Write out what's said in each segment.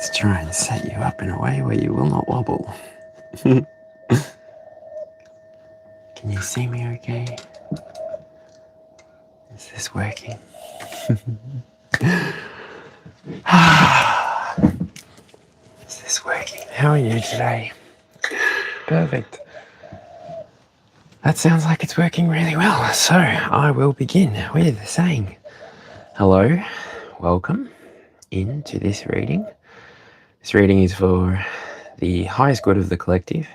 Let's try and set you up in a way where you will not wobble. Can you see me okay? Is this working? Is this working? How are you today? Perfect. That sounds like it's working really well. So I will begin with saying hello, welcome into this reading. This reading is for the highest good of the collective.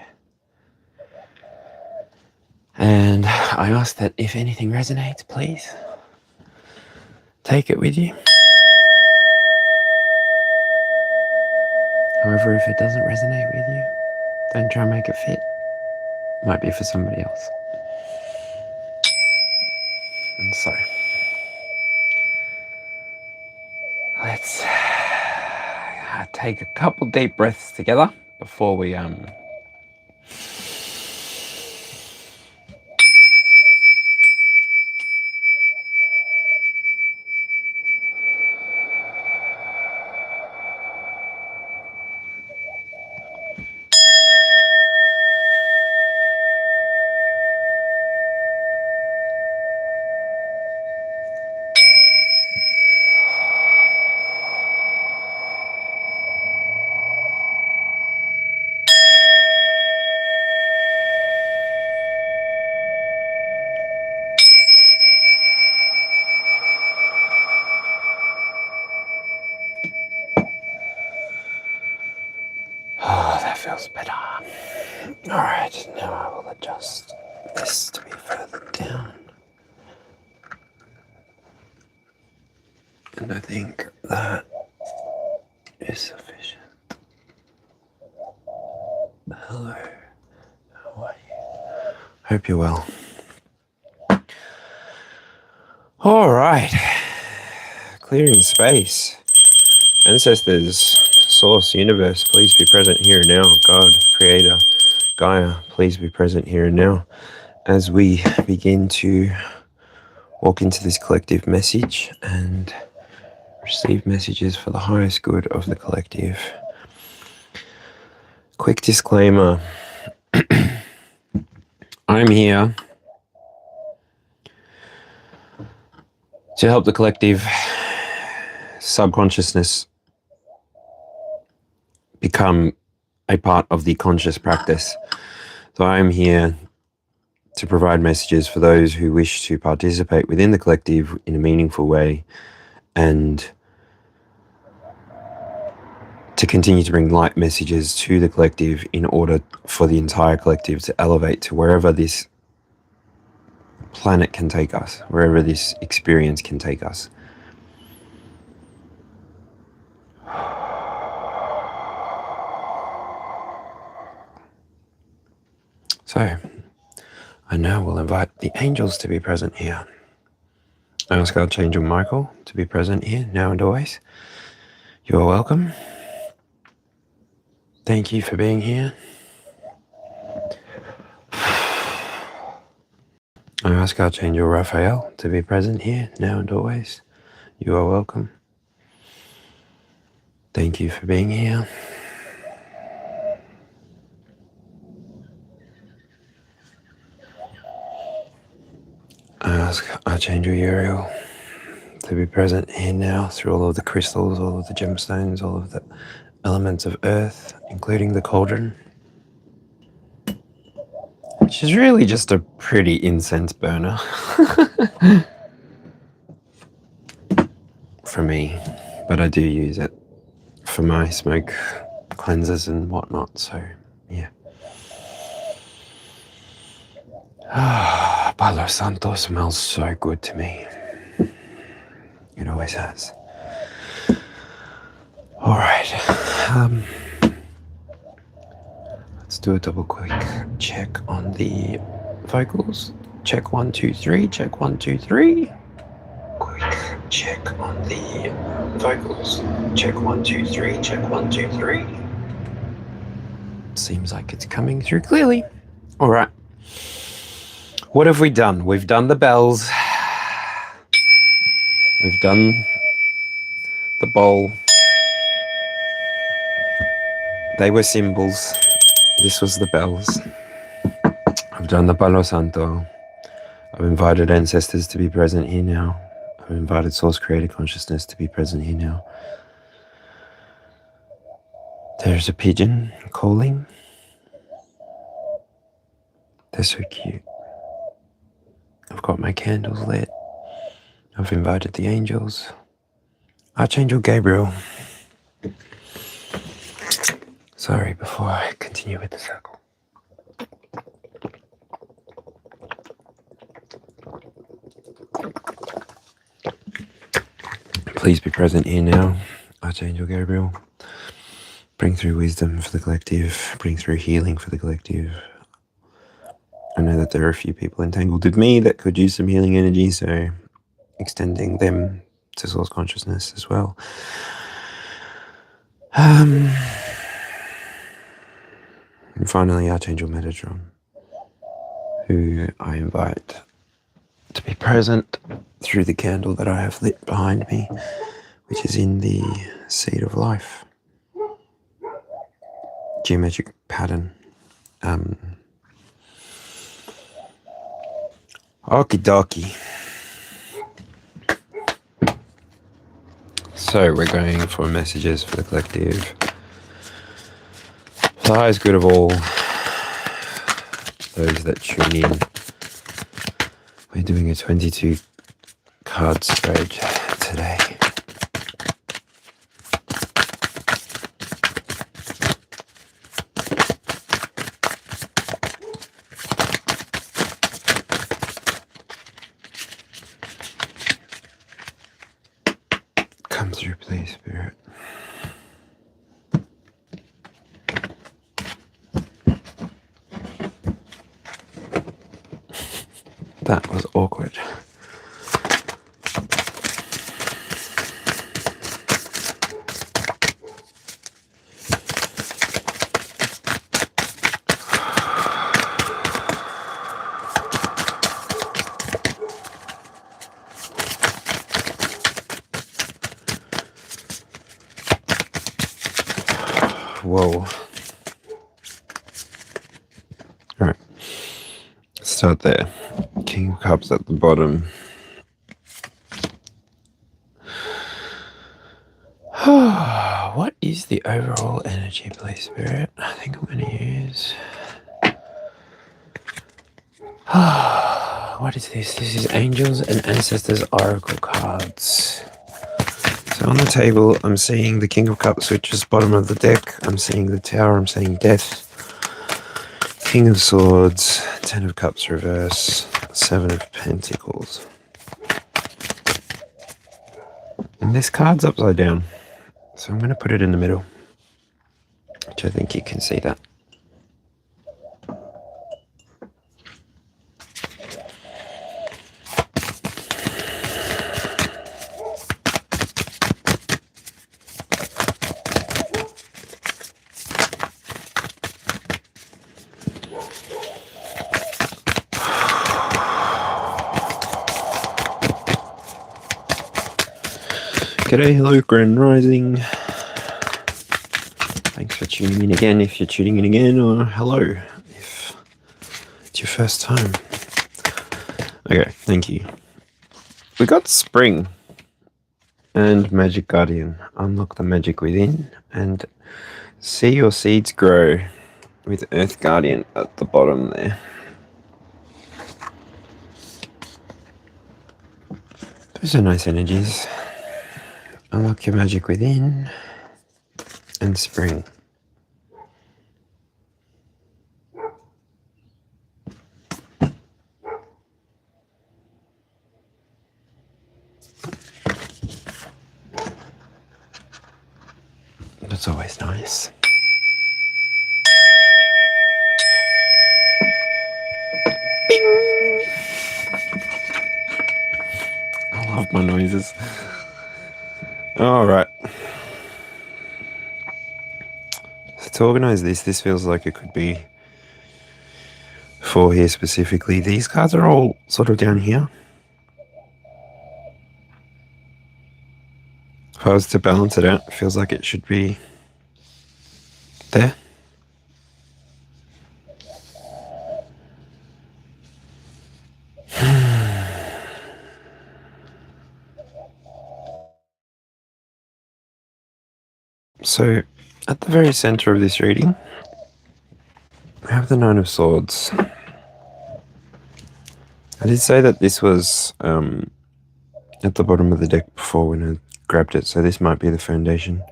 And I ask that if anything resonates, please take it with you. However, if it doesn't resonate with you, don't try and make it fit. It might be for somebody else. And so, let's take a couple deep breaths together before we feels better. Alright, now I will adjust this to be further down. And I think that is sufficient. Hello, how are you? Hope you're well. Alright, clearing space. Ancestors, Source, Universe, please be present here and now. God, Creator, Gaia, please be present here and now. As we begin to walk into this collective message and receive messages for the highest good of the collective. Quick disclaimer. I'm here to help the collective subconsciousness become a part of the conscious practice. So I'm here to provide messages for those who wish to participate within the collective in a meaningful way and to continue to bring light messages to the collective in order for the entire collective to elevate to wherever this planet can take us, wherever this experience can take us. So, I now will invite the angels to be present here. I ask Archangel Michael to be present here, now and always. You are welcome. Thank you for being here. I ask Archangel Raphael to be present here, now and always. You are welcome. Thank you for being here. I ask Archangel Uriel to be present here now through all of the crystals, all of the gemstones, all of the elements of earth, including the cauldron, which is really just a pretty incense burner for me, but I do use it for my smoke cleansers and whatnot, so yeah. Palo Santo smells so good to me. It always has. All right. Let's do a double quick check on the vocals. Check 1, 2, 3. Check 1, 2, 3. Quick check on the vocals. Check 1, 2, 3. Check 1, 2, 3. Seems like it's coming through clearly. All right. What have we done? We've done the bells. We've done the bowl. They were symbols. This was the bells. I've done the Palo Santo. I've invited ancestors to be present here now. I've invited Source Creator Consciousness to be present here now. There's a pigeon calling. They're so cute. I've got my candles lit. I've invited the angels. Archangel Gabriel. Sorry, before I continue with the circle. Please be present here now, Archangel Gabriel. Bring through wisdom for the collective. Bring through healing for the collective. I know that there are a few people entangled with me that could use some healing energy, so extending them to source consciousness as well. And finally, Archangel Metatron, who I invite to be present through the candle that I have lit behind me, which is in the seed of life. Geometric pattern. Okie dokie. So we're going for messages for the collective. For the highest good of all those that tune in. We're doing a 22 card spread today. Come through, please, Spirit. That was awkward. Whoa. Alright. Start there. King of Cups at the bottom. What is the overall energy, please, Spirit? I think I'm going to use... What is this? This is Angels and Ancestors Oracle cards. So on the table, I'm seeing the King of Cups, which is bottom of the deck. I'm seeing the Tower. I'm seeing Death. King of Swords. 10 of Cups reverse. 7 of Pentacles. And this card's upside down. So I'm going to put it in the middle. Which I think you can see that. G'day, hello, Grand Rising. Thanks for tuning in again if you're tuning in again, or hello if it's your first time. Okay, thank you. We got Spring and Magic Guardian. Unlock the magic within and see your seeds grow with Earth Guardian at the bottom there. Those are nice energies. Unlock your magic within and Spring. That's always nice. Bing! I love my noises. All right. So to organize this feels like it could be for here specifically. These cards are all sort of down here. If I was to balance it out, it feels like it should be there. So, at the very center of this reading, we have the Nine of Swords. I did say that this was at the bottom of the deck before when I grabbed it, so this might be the foundation.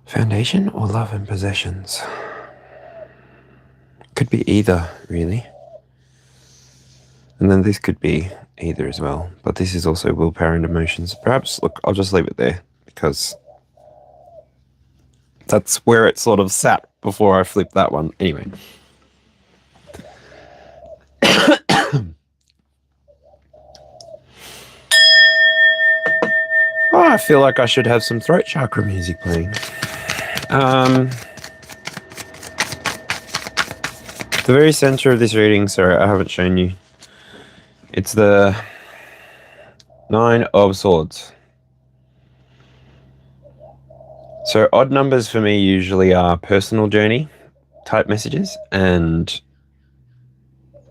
Foundation or love and possessions? Could be either, really. And then this could be either as well, but this is also willpower and emotions. Perhaps, look, I'll just leave it there because that's where it sort of sat before I flipped that one. Anyway. Oh, I feel like I should have some throat chakra music playing. The very center of this reading, sorry, I haven't shown you. It's the Nine of Swords. So odd numbers for me usually are personal journey type messages, and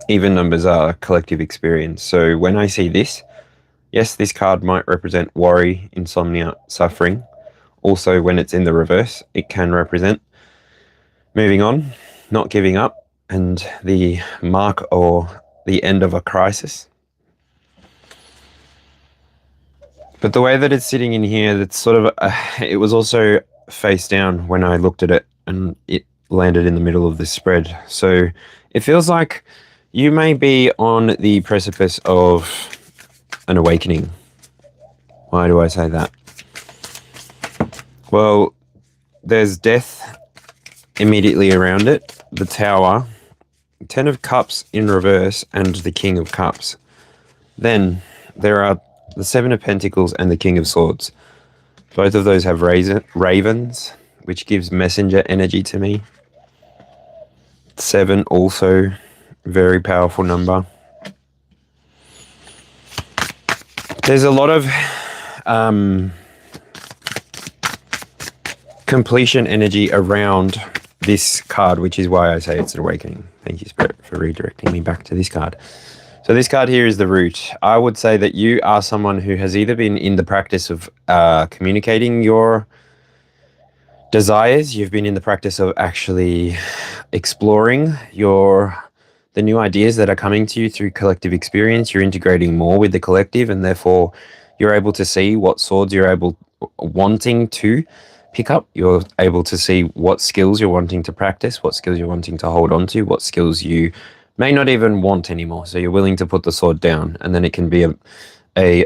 even numbers are collective experience. So when I see this, yes, this card might represent worry, insomnia, suffering. Also, when it's in the reverse, it can represent moving on, not giving up, and the mark or the end of a crisis. But the way that it's sitting in here, that's sort of, it was also face down when I looked at it, and it landed in the middle of this spread. So it feels like you may be on the precipice of an awakening. Why do I say that? Well, there's death immediately around it, the Tower, 10 of Cups in reverse, and the King of Cups. Then there are the Seven of Pentacles and the King of Swords. Both of those have ravens, which gives messenger energy to me. 7 also, very powerful number. There's a lot of completion energy around this card, which is why I say it's an awakening. Thank you, Spirit, for redirecting me back to this card. So this card here is the Root. I would say that you are someone who has either been in the practice of communicating your desires, you've been in the practice of actually exploring the new ideas that are coming to you through collective experience. You're integrating more with the collective, and therefore you're able to see what swords you're wanting to pick up. You're able to see what skills you're wanting to practice, what skills you're wanting to hold on to, what skills you may not even want anymore. So you're willing to put the sword down, and then it can be a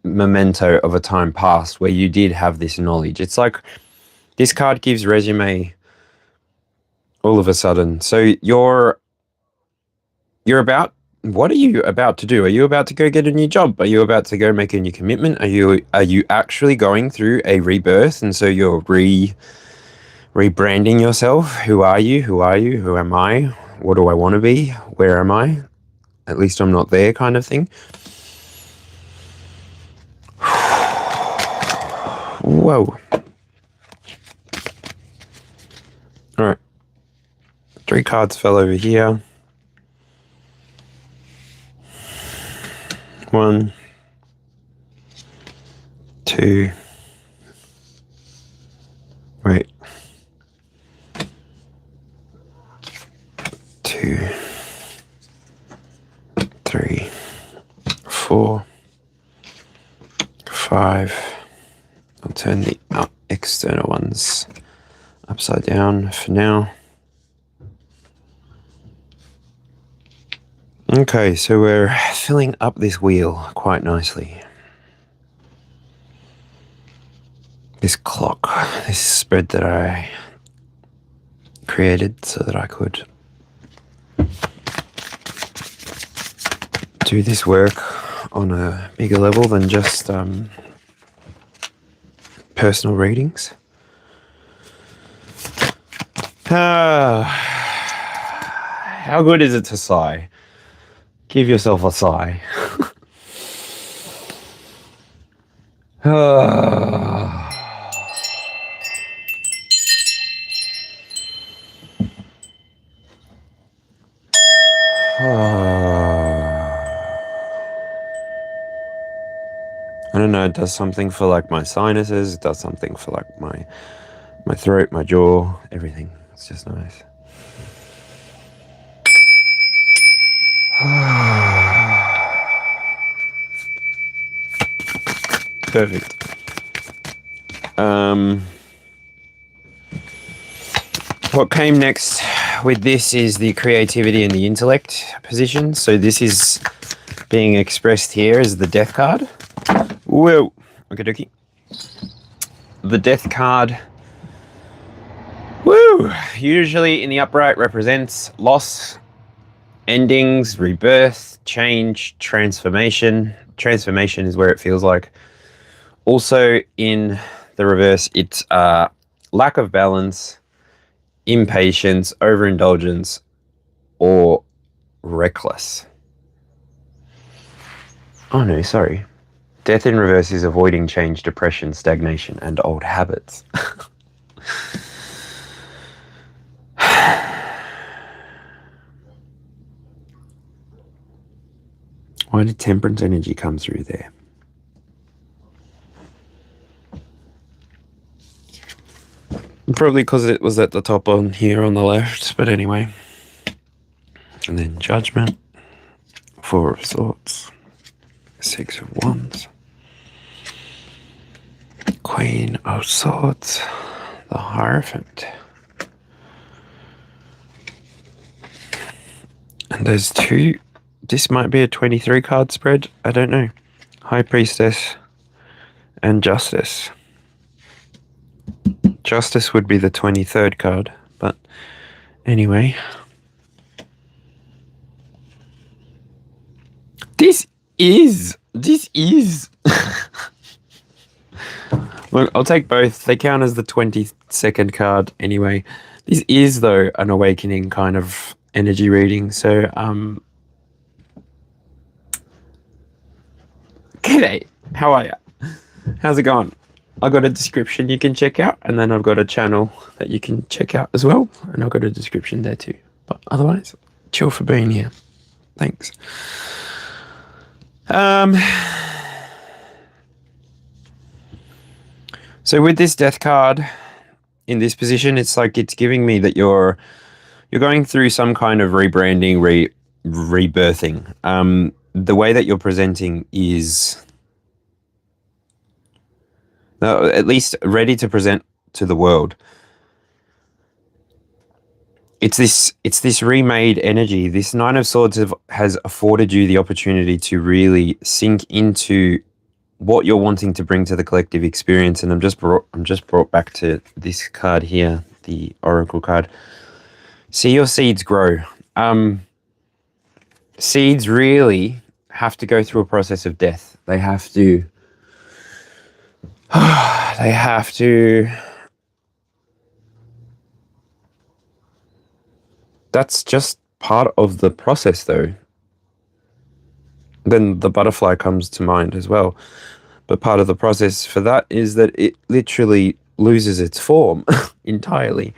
memento of a time past where you did have this knowledge. It's like this card gives resume all of a sudden. So what are you about to do? Are you about to go get a new job? Are you about to go make a new commitment? Are you actually going through a rebirth? And so you're rebranding yourself. Who are you? Who are you? Who am I? What do I want to be? Where am I? At least I'm not there, kind of thing. Whoa. All right. 3 cards fell over here. 1, 2, wait, 2, 3, 4, 5. I'll turn the external ones upside down for now. Okay, so we're filling up this wheel quite nicely. This clock, this spread that I created so that I could do this work on a bigger level than just personal readings. How good is it to sigh? Give yourself a sigh. I don't know, it does something for like my sinuses, it does something for like my throat, my jaw, everything. It's just nice. Perfect. What came next with this is the creativity and the intellect position. So this is being expressed here as the death card. Whoa. Okay, dokie. The death card, woo, usually in the upright represents loss, endings, rebirth, change, transformation. Transformation is where it feels like. Also in the reverse, it's lack of balance, impatience, overindulgence, or reckless. Oh no, sorry. Death in reverse is avoiding change, depression, stagnation, and old habits. Why did temperance energy come through there? Probably because it was at the top on here on the left, but anyway. And then Judgment, Four of Swords, Six of Wands, Queen of Swords, the Hierophant. And there's two. This might be a 23 card spread. I don't know. High Priestess and Justice. Justice would be the 23rd card, but anyway. This is. Look, I'll take both. They count as the 22nd card anyway. This is, though, an awakening kind of energy reading. So, g'day. How are ya? How's it going? I've got a description you can check out, and then I've got a channel that you can check out as well, and I've got a description there too. But otherwise, chill for being here. Thanks. So with this death card in this position, it's like it's giving me that you're going through some kind of rebranding, rebirthing. The way that you're presenting is at least ready to present to the world. It's this remade energy. This Nine of Swords has afforded you the opportunity to really sink into what you're wanting to bring to the collective experience. And I'm just brought back to this card here, the Oracle card. See your seeds grow. Seeds really have to go through a process of death. They have to that's just part of the process, though. Then the butterfly comes to mind as well. But part of the process for that is that it literally loses its form entirely.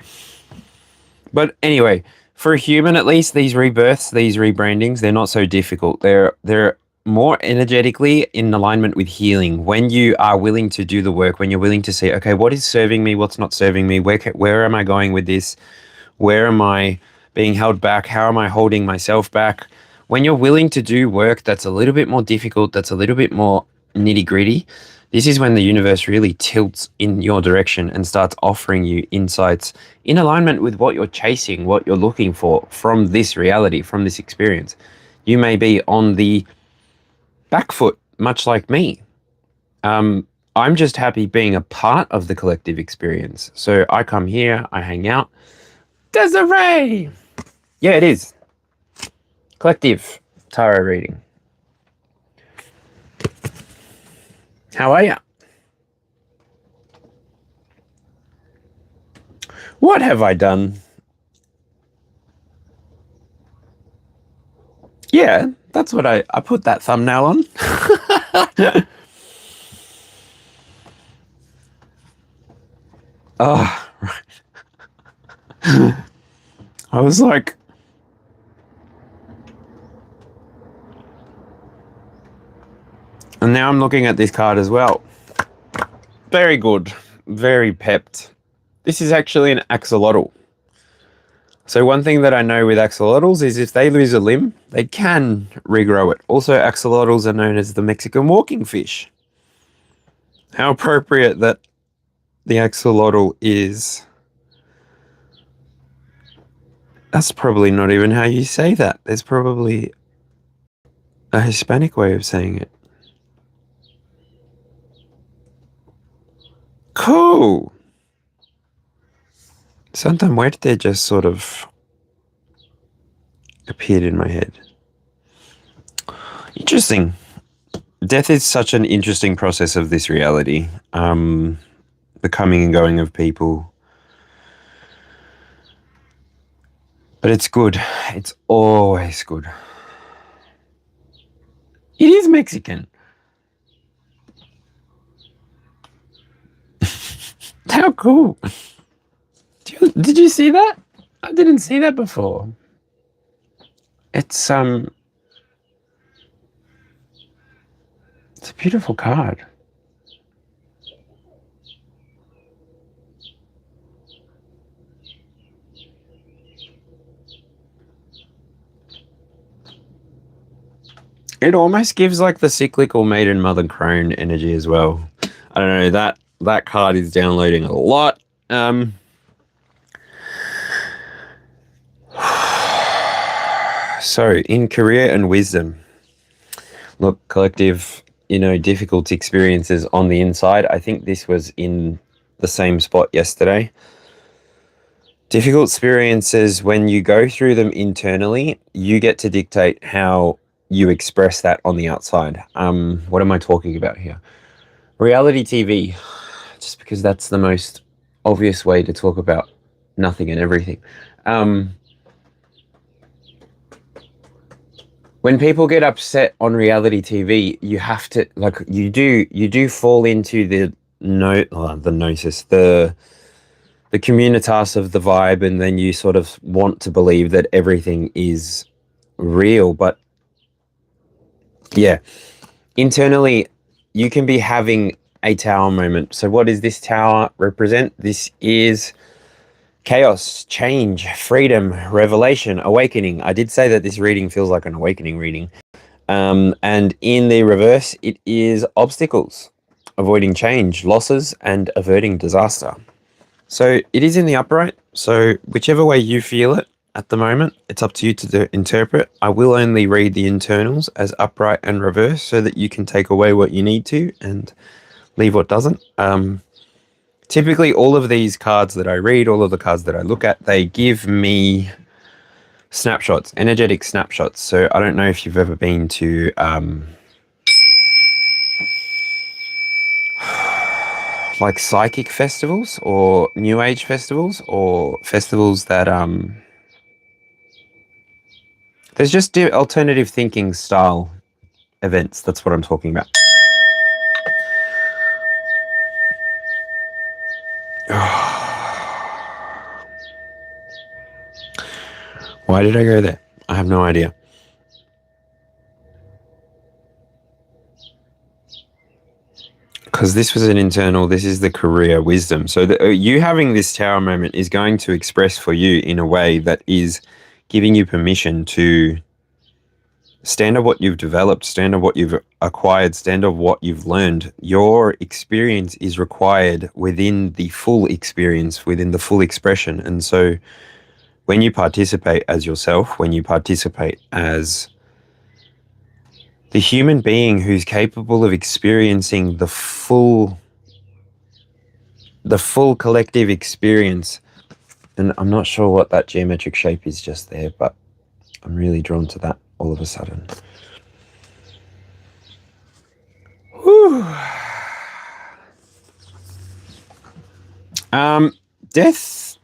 But anyway, for a human at least, these rebirths, these rebrandings, they're not so difficult. They're more energetically in alignment with healing. When you are willing to do the work, when you're willing to say, okay, what is serving me, what's not serving me, where am I going with this? Where am I being held back? How am I holding myself back? When you're willing to do work that's a little bit more difficult, that's a little bit more nitty gritty, this is when the universe really tilts in your direction and starts offering you insights in alignment with what you're chasing, what you're looking for from this reality, from this experience. You may be on the back foot, much like me. I'm just happy being a part of the collective experience. So I come here, I hang out. Desiree! Yeah, it is. Collective tarot reading. How are ya? What have I done? Yeah, that's what I put that thumbnail on. Oh, right. I was like, And now I'm looking at this card as well. Very good. Very pepped. This is actually an axolotl. So one thing that I know with axolotls is if they lose a limb, they can regrow it. Also, axolotls are known as the Mexican walking fish. How appropriate that the axolotl is. That's probably not even how you say that. There's probably a Hispanic way of saying it. Cool. Santa Muerte just sort of appeared in my head. Interesting. Death is such an interesting process of this reality. The coming and going of people. But it's good. It's always good. It is Mexican. How cool. Did you see that? I didn't see that before. It's a beautiful card. It almost gives like the cyclical maiden mother crone energy as well. I don't know, that card is downloading a lot. So in career and wisdom, look, collective, difficult experiences on the inside. I think this was in the same spot yesterday. Difficult experiences, when you go through them internally, you get to dictate how you express that on the outside. What am I talking about here? Reality TV, just because that's the most obvious way to talk about nothing and everything. When people get upset on reality TV, you have to, like, you do fall into the gnosis, the communitas of the vibe, and then you sort of want to believe that everything is real. But yeah, internally, you can be having a tower moment. So what does this tower represent? This is chaos, change, freedom, revelation, awakening. I did say that this reading feels like an awakening reading. And in the reverse, it is obstacles, avoiding change, losses, and averting disaster. So it is in the upright. So whichever way you feel it at the moment, it's up to you to interpret. I will only read the internals as upright and reverse so that you can take away what you need to and leave what doesn't. Typically, all of these cards that I read, all of the cards that I look at, they give me snapshots, energetic snapshots. So I don't know if you've ever been to like psychic festivals or new age festivals, or festivals that there's just alternative thinking style events. That's what I'm talking about. Why did I go there? I have no idea. Because this was an internal, this is the career wisdom. So you having this tower moment is going to express for you in a way that is giving you permission to stand on what you've developed, stand on what you've acquired, stand on what you've learned. Your experience is required within the full experience, within the full expression. And so when you participate as yourself, when you participate as the human being who's capable of experiencing the full collective experience, and I'm not sure what that geometric shape is just there, but I'm really drawn to that all of a sudden. Whew. Death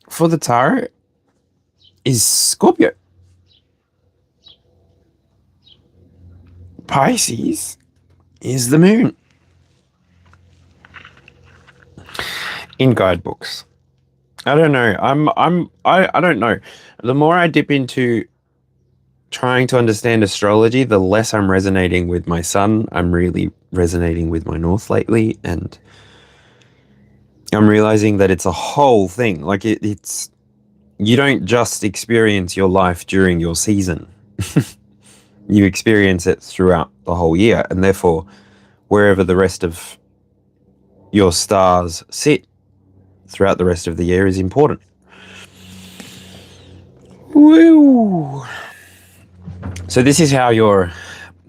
for the tarot is Scorpio. Pisces is the moon. In guidebooks. I don't know. I don't know. The more I dip into trying to understand astrology, the less I'm resonating with my sun. I'm really resonating with my north lately, and I'm realizing that it's a whole thing. Like it's you don't just experience your life during your season. You experience it throughout the whole year, and therefore wherever the rest of your stars sit throughout the rest of the year is important. Woo! So this is how you're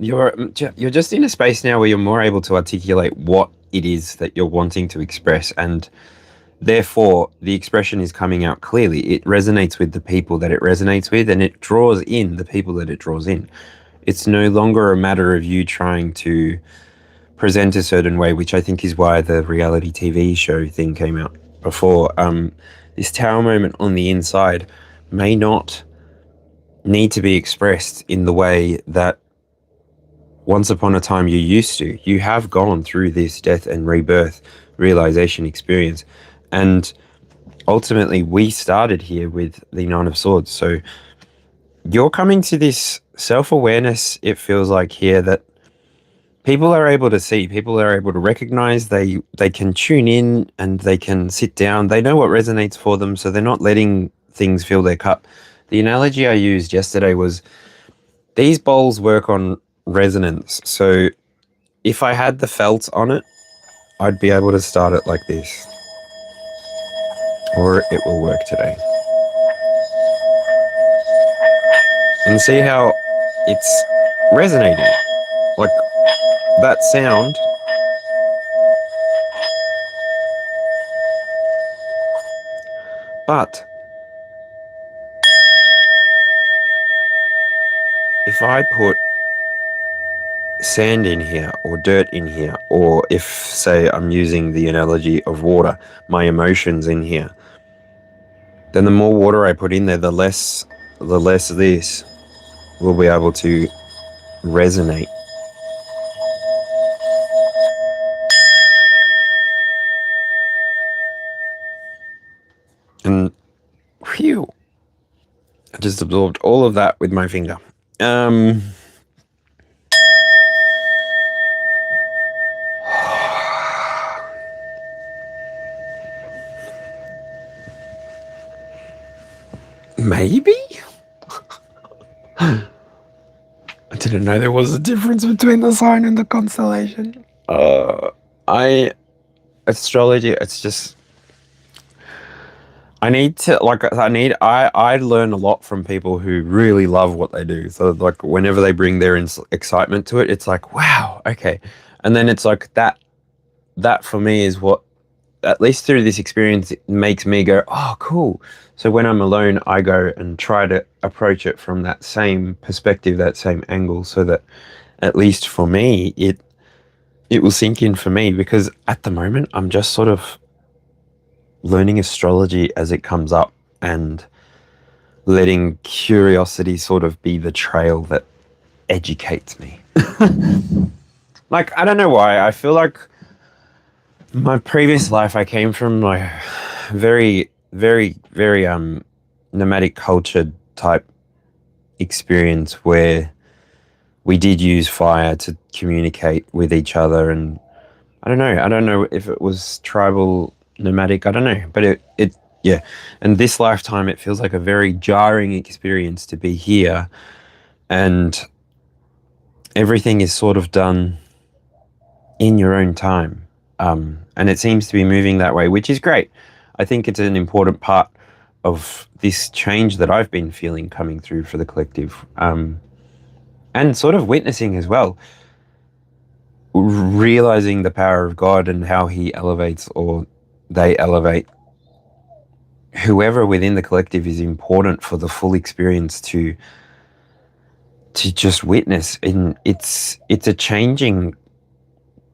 just in a space now where you're more able to articulate what it is that you're wanting to express, and therefore the expression is coming out clearly. It resonates with the people that it resonates with, and it draws in the people that it draws in. It's no longer a matter of you trying to present a certain way, which I think is why the reality TV show thing came out before. This tower moment on the inside may not need to be expressed in the way that once upon a time you used to. You have gone through this death and rebirth realization experience, and ultimately we started here with the Nine of Swords. So you're coming to this self-awareness, it feels like here, that people are able to see, people are able to recognize, they can tune in and they can sit down. They know what resonates for them, so they're not letting things fill their cup. The analogy I used yesterday was these bowls work on resonance. So if I had the felt on it, I'd be able to start it like this. Or it will work today. And see how it's resonating. Like that sound. But if I put sand in here or dirt in here, or if, say, I'm using the analogy of water, my emotions in here, then the more water I put in there, the less this will be able to resonate. And whew, I just absorbed all of that with my finger. Maybe? I didn't know there was a difference between the sign and the constellation. Astrology, it's just, I learn a lot from people who really love what they do. So like whenever they bring their excitement to it, it's like, wow, okay. And then it's like that for me is what, at least through this experience, it makes me go, oh, cool. So when I'm alone, I go and try to approach it from that same perspective, that same angle, so that at least for me, it will sink in for me, because at the moment, I'm just sort of learning astrology as it comes up and letting curiosity sort of be the trail that educates me. Like, I don't know why. I feel like my previous life, I came from my very, very, very nomadic culture type experience where we did use fire to communicate with each other, and I don't know if it was tribal, nomadic, I don't know, but it yeah. And this lifetime, it feels like a very jarring experience to be here, and everything is sort of done in your own time. And it seems to be moving that way, which is great. I think it's an important part of this change that I've been feeling coming through for the collective, and sort of witnessing as well, realizing the power of God and how he elevates, or they elevate, whoever within the collective is important for the full experience to just witness. And it's a changing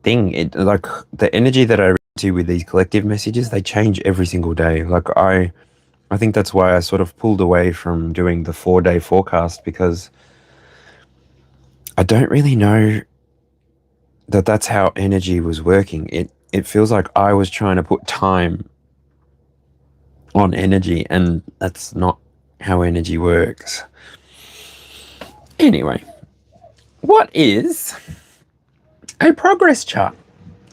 thing. It, like the energy that I to with these collective messages, they change every single day. Like I think that's why I sort of pulled away from doing the 4-day forecast, because I don't really know that that's how energy was working. It feels like I was trying to put time on energy, and that's not how energy works. Anyway, what is a progress chart?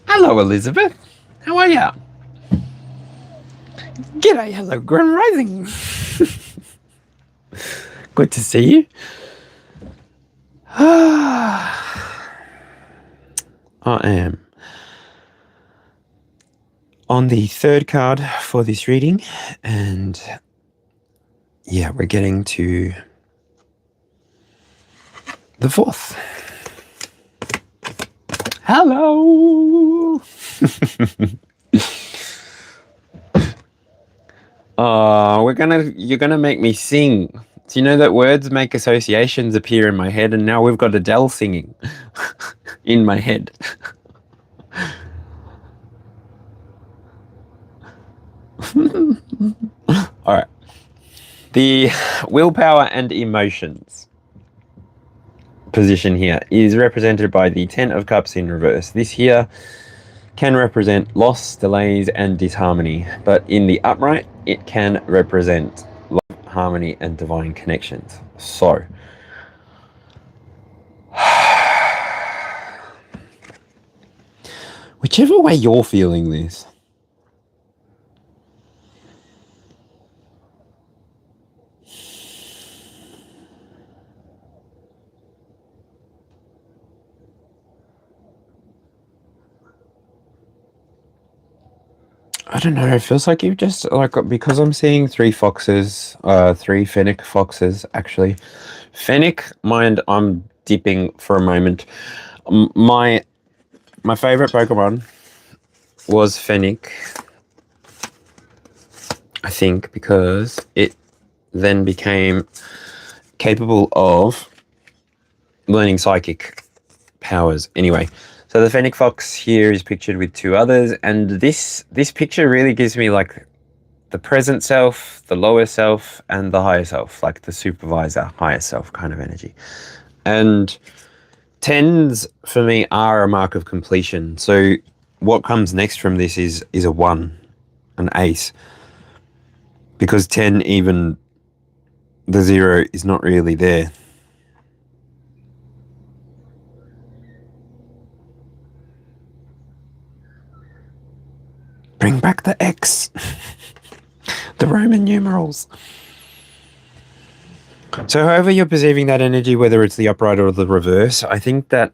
Hello, Elizabeth. How are ya? G'day, hello, Grand Rising. Good to see you. I am on the third card for this reading, and yeah, we're getting to the fourth. Hello. Oh, you're gonna make me sing. Do you know that words make associations appear in my head, and now we've got Adele singing in my head. All right. The willpower and emotions position here is represented by the Ten of Cups in reverse. This here can represent loss, delays, and disharmony, but in the upright, it can represent love, harmony, and divine connections. So, whichever way you're feeling this, I don't know, it feels like you've just, like, because I'm seeing three fennec foxes, actually. Fennec, mind, I'm dipping for a moment. My favorite Pokemon was Fennec, I think, because it then became capable of learning psychic powers. Anyway, so the Fennec Fox here is pictured with two others, and this picture really gives me like the present self, the lower self, and the higher self, like the supervisor, higher self kind of energy. And tens for me are a mark of completion. So what comes next from this is a 1, an ace, because 10, even the 0 is not really there. Bring back the X. The Roman numerals. So however you're perceiving that energy, whether it's the upright or the reverse, I think that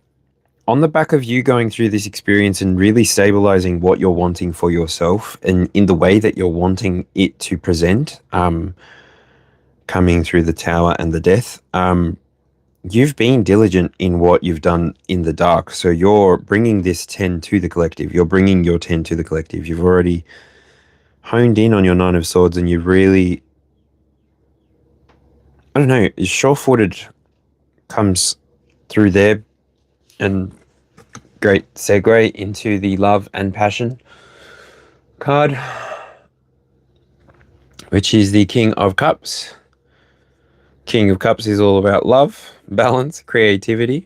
on the back of you going through this experience and really stabilizing what you're wanting for yourself and in the way that you're wanting it to present, coming through the Tower and the Death, you've been diligent in what you've done in the dark. So you're bringing this 10 to the collective. You're bringing your 10 to the collective. You've already honed in on your 9 of Swords, and you've really, I don't know, sure-footed comes through there, and great segue into the love and passion card, which is the King of Cups. King of Cups is all about love, balance, creativity,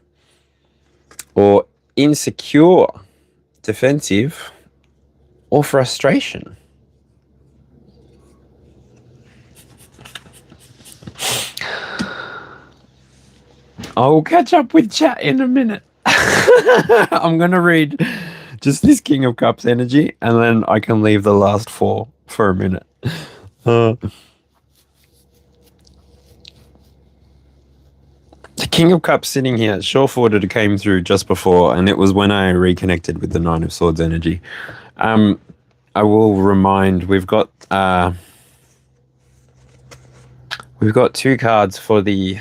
or insecure, defensive, or frustration. I'll catch up with chat in a minute. I'm going to read just this King of Cups energy, and then I can leave the last 4 for a minute. The King of Cups sitting here, sure-footed, came through just before, and it was when I reconnected with the 9 of Swords energy. I will remind, we've got 2 cards for the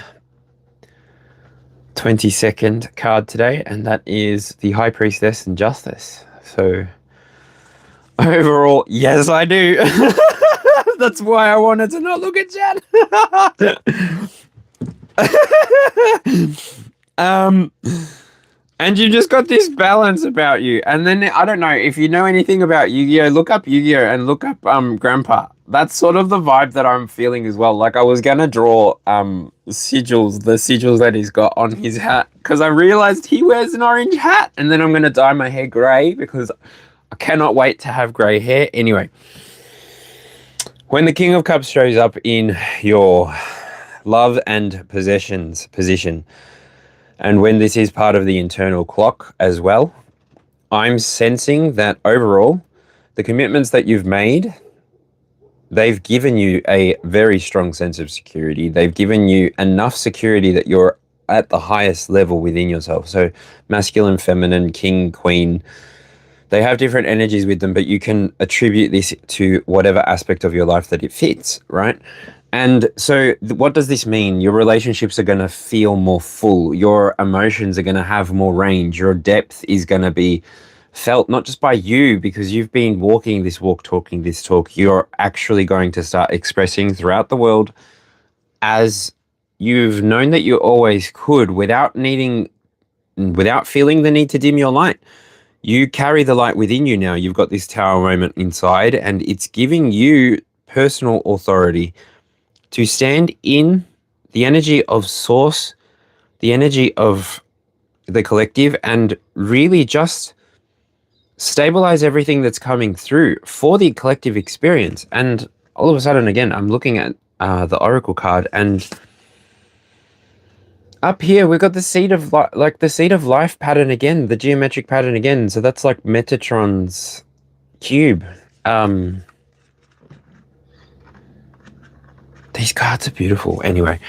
22nd card today, and that is the High Priestess and Justice. So overall, yes, I do. That's why I wanted to not look at chat. And you just got this balance about you. And then, I don't know, if you know anything about Yu-Gi-Oh, look up Yu-Gi-Oh and look up Grandpa. That's sort of the vibe that I'm feeling as well. Like, I was gonna draw sigils, the sigils that he's got on his hat, because I realized he wears an orange hat. And then I'm gonna dye my hair grey because I cannot wait to have grey hair. Anyway, when the King of Cups shows up in your love and position. And when this is part of the internal clock as well, I'm sensing that overall, the commitments that you've made, they've given you a very strong sense of security. They've given you enough security that you're at the highest level within yourself. So masculine, feminine, king, queen, they have different energies with them, but you can attribute this to whatever aspect of your life that it fits, right? And so what does this mean? Your relationships are going to feel more full. Your emotions are going to have more range. Your depth is going to be felt not just by you, because you've been walking this walk, talking this talk. You're actually going to start expressing throughout the world as you've known that you always could, without feeling the need to dim your light. You carry the light within you now. You've got this tower moment inside, and it's giving you personal authority to stand in the energy of source, the energy of the collective, and really just stabilize everything that's coming through for the collective experience. And all of a sudden, again, I'm looking at the Oracle card, and up here we've got the seed of the seed of life pattern again, the geometric pattern again. So that's like Metatron's cube. These cards are beautiful. Anyway,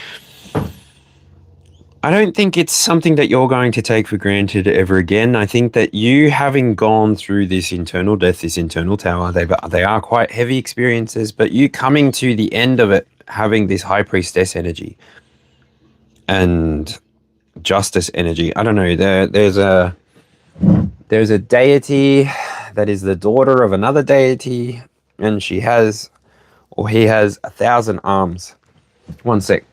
I don't think it's something that you're going to take for granted ever again. I think that you, having gone through this internal death, this internal tower, they are quite heavy experiences, but you coming to the end of it, having this High Priestess energy and Justice energy. I don't know. There's a deity that is the daughter of another deity, and he has 1,000 arms. One sec.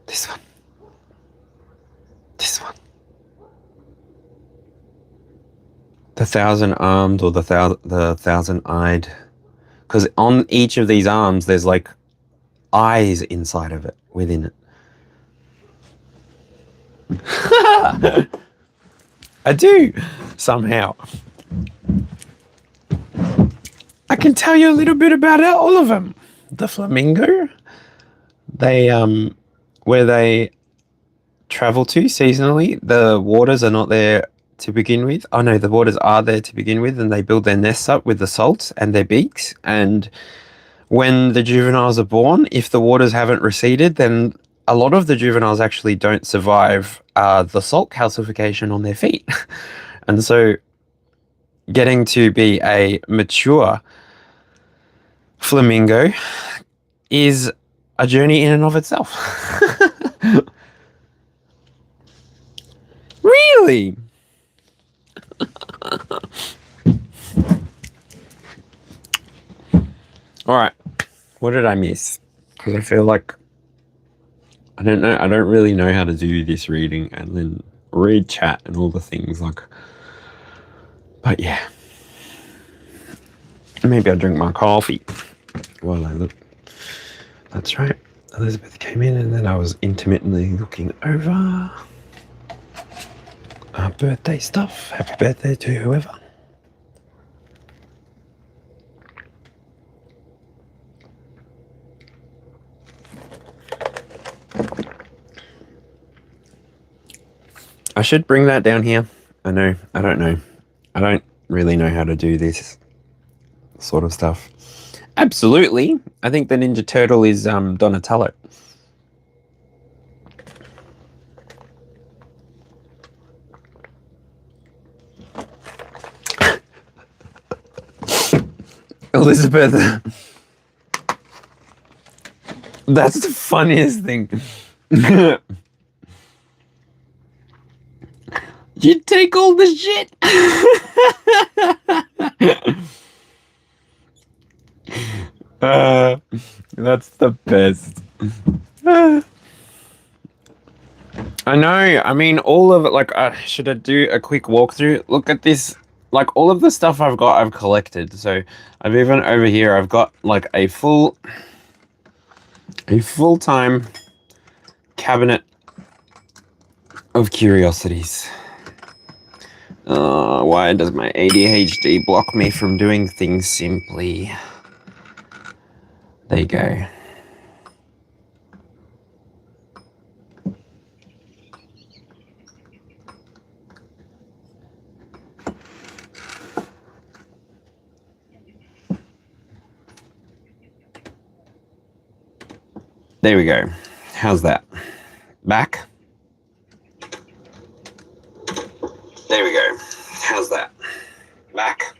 This one. The 1,000-armed or the 1,000-eyed, because on each of these arms there's like eyes inside of it, within it. I do somehow. I can tell you a little bit about all of them. The flamingo, where they travel to seasonally, the waters are not there to begin with. Oh no, the waters are there to begin with, and they build their nests up with the salts and their beaks. And when the juveniles are born, if the waters haven't receded, then a lot of the juveniles actually don't survive the salt calcification on their feet. And so getting to be a mature flamingo is a journey in and of itself. Really? All right. What did I miss? Because I feel like I don't know. I don't really know how to do this reading and then read chat and all the things like. But yeah, maybe I'll drink my coffee while I look. That's right. Elizabeth came in, and then I was intermittently looking over our birthday stuff. Happy birthday to whoever. I should bring that down here. I know. I don't know. I don't really know how to do this sort of stuff. Absolutely. I think the Ninja Turtle is Donatello. Elizabeth. That's the funniest thing. You take all the shit. That's the best. I know. I mean, all of it. Like, should I do a quick walkthrough? Look at this. Like, all of the stuff I've got, I've collected. So I've even over here, I've got like a full-time cabinet of curiosities. Why does my ADHD block me from doing things simply? There you go. There we go. How's that? Back? There we go. How's that? Back?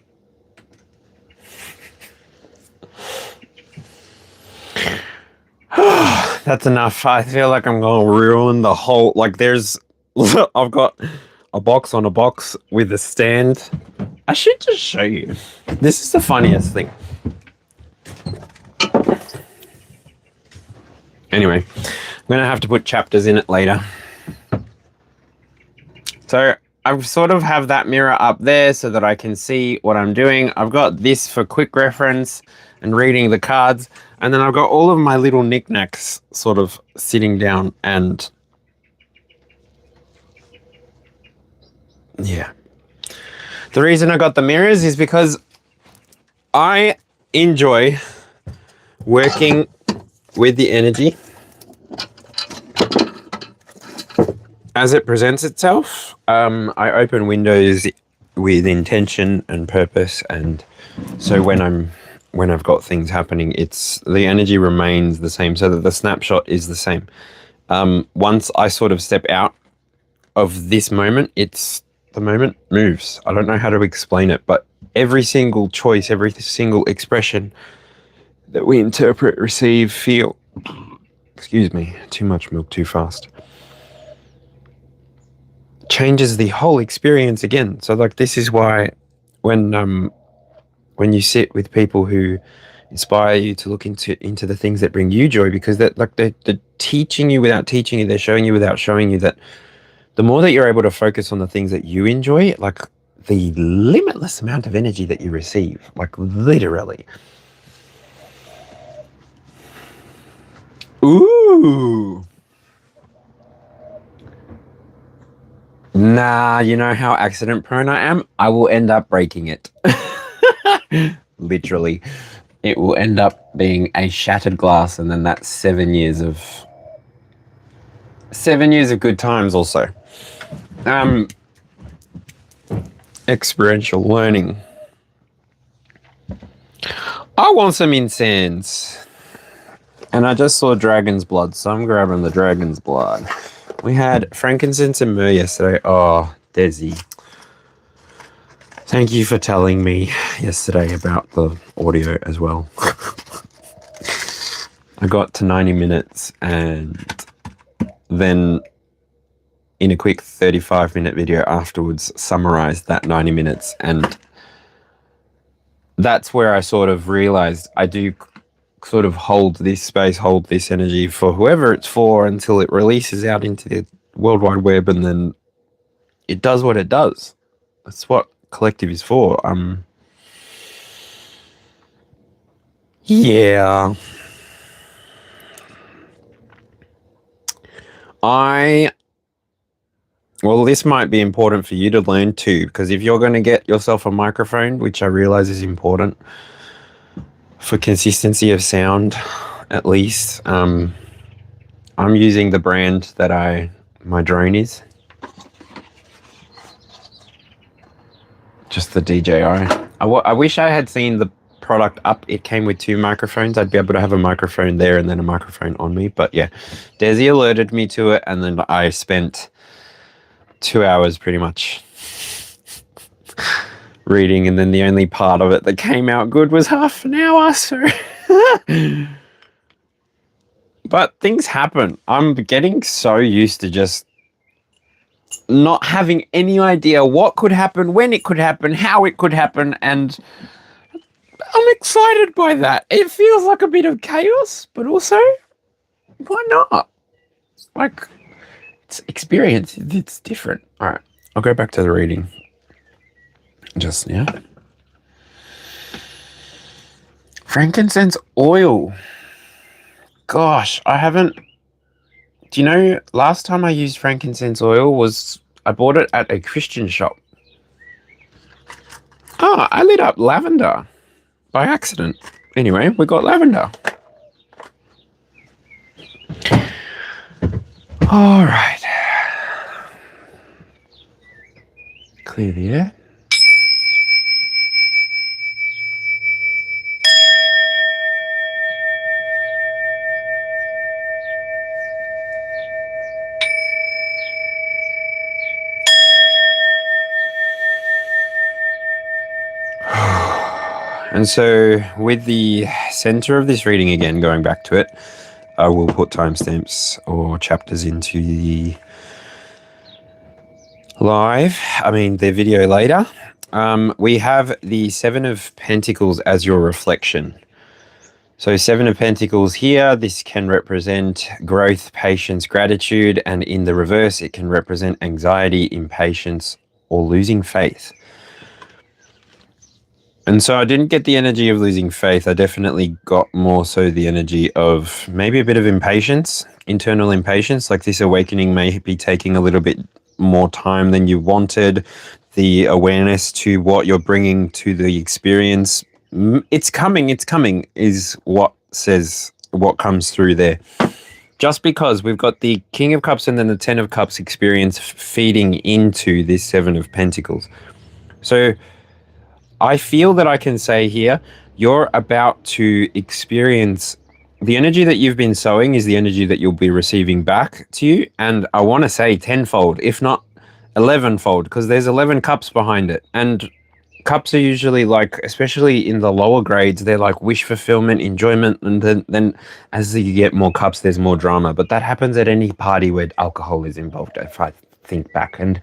That's enough. I feel like I'm going to ruin the whole... Like, there's... I've got a box on a box with a stand. I should just show you. This is the funniest thing. Anyway, I'm going to have to put chapters in it later. So I sort of have that mirror up there so that I can see what I'm doing. I've got this for quick reference and reading the cards. And then I've got all of my little knickknacks sort of sitting down and... yeah. The reason I got the mirrors is because I enjoy working with the energy as it presents itself. I open windows with intention and purpose, and so when I've got things happening, it's the energy remains the same, so that the snapshot is the same. Once I sort of step out of this moment, the moment moves. I don't know how to explain it, but every single choice, every single expression that we interpret, receive, feel, excuse me, too much milk too fast, changes the whole experience again. So like, this is why when you sit with people who inspire you to look into the things that bring you joy, because they're teaching you without teaching you, they're showing you without showing you, that the more that you're able to focus on the things that you enjoy, like the limitless amount of energy that you receive, like literally. Ooh. Nah, you know how accident prone I am? I will end up breaking it. Literally. It will end up being a shattered glass, and then that's 7 years of good times also. Experiential learning. I want some incense. And I just saw dragon's blood, so I'm grabbing the dragon's blood. We had frankincense and myrrh yesterday. Oh, Desi. Thank you for telling me yesterday about the audio as well. I got to 90 minutes and then in a quick 35-minute video afterwards summarized that 90 minutes, and that's where I sort of realized I do sort of hold this space, hold this energy for whoever it's for until it releases out into the World Wide Web, and then it does what it does. That's what collective is for. Yeah. Well, this might be important for you to learn too, because if you're going to get yourself a microphone, which I realize is important for consistency of sound, at least, I'm using the brand that my drone is. Just the DJI. I wish I had seen the product up. It came with 2 microphones. I'd be able to have a microphone there and then a microphone on me. But yeah, Desi alerted me to it, and then I spent 2 hours pretty much reading, and then the only part of it that came out good was half an hour. So but things happen. I'm getting so used to just not having any idea what could happen, when it could happen, how it could happen, and I'm excited by that. It feels like a bit of chaos, but also, why not? Like, it's experience. It's different. All right, I'll go back to the reading just now. Frankincense oil. Gosh, I haven't... Do you know, last time I used frankincense oil was... I bought it at a Christian shop. Oh, I lit up lavender by accident. Anyway, we got lavender. All right. Clear the air. And so with the center of this reading again, going back to it, I will put timestamps or chapters into the the video later. We have the Seven of Pentacles as your reflection. So Seven of Pentacles here, this can represent growth, patience, gratitude, and in the reverse, it can represent anxiety, impatience, or losing faith. And so I didn't get the energy of losing faith. I definitely got more so the energy of maybe a bit of impatience, internal impatience, like this awakening may be taking a little bit more time than you wanted. The awareness to what you're bringing to the experience. It's coming, is what comes through there. Just because we've got the King of Cups and then the Ten of Cups experience feeding into this Seven of Pentacles. So I feel that I can say here, you're about to experience the energy that you've been sowing is the energy that you'll be receiving back to you. And I want to say tenfold, if not 11-fold, because there's 11 cups behind it. And cups are usually like, especially in the lower grades, they're like wish fulfillment, enjoyment. And then as you get more cups, there's more drama. But that happens at any party where alcohol is involved, if I think back. And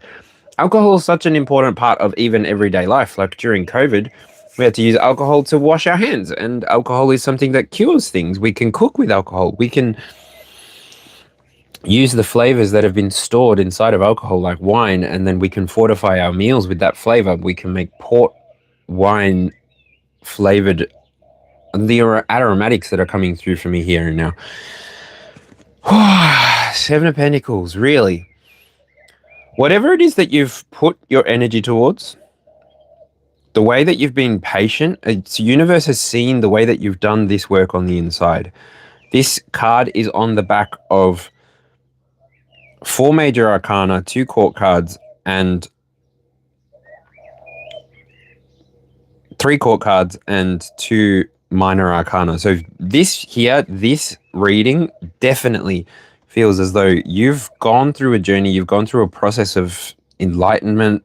alcohol is such an important part of even everyday life. Like during COVID, we had to use alcohol to wash our hands, and alcohol is something that cures things. We can cook with alcohol. We can use the flavors that have been stored inside of alcohol, like wine, and then we can fortify our meals with that flavor. We can make port wine flavored, the aromatics that are coming through for me here and now. Seven of Pentacles, really. Whatever it is that you've put your energy towards, the way that you've been patient, the universe has seen the way that you've done this work on the inside. This card is on the back of 4 major arcana, 2 court cards, and 3 court cards and 2 minor arcana. So this reading definitely feels as though you've gone through a journey, you've gone through a process of enlightenment,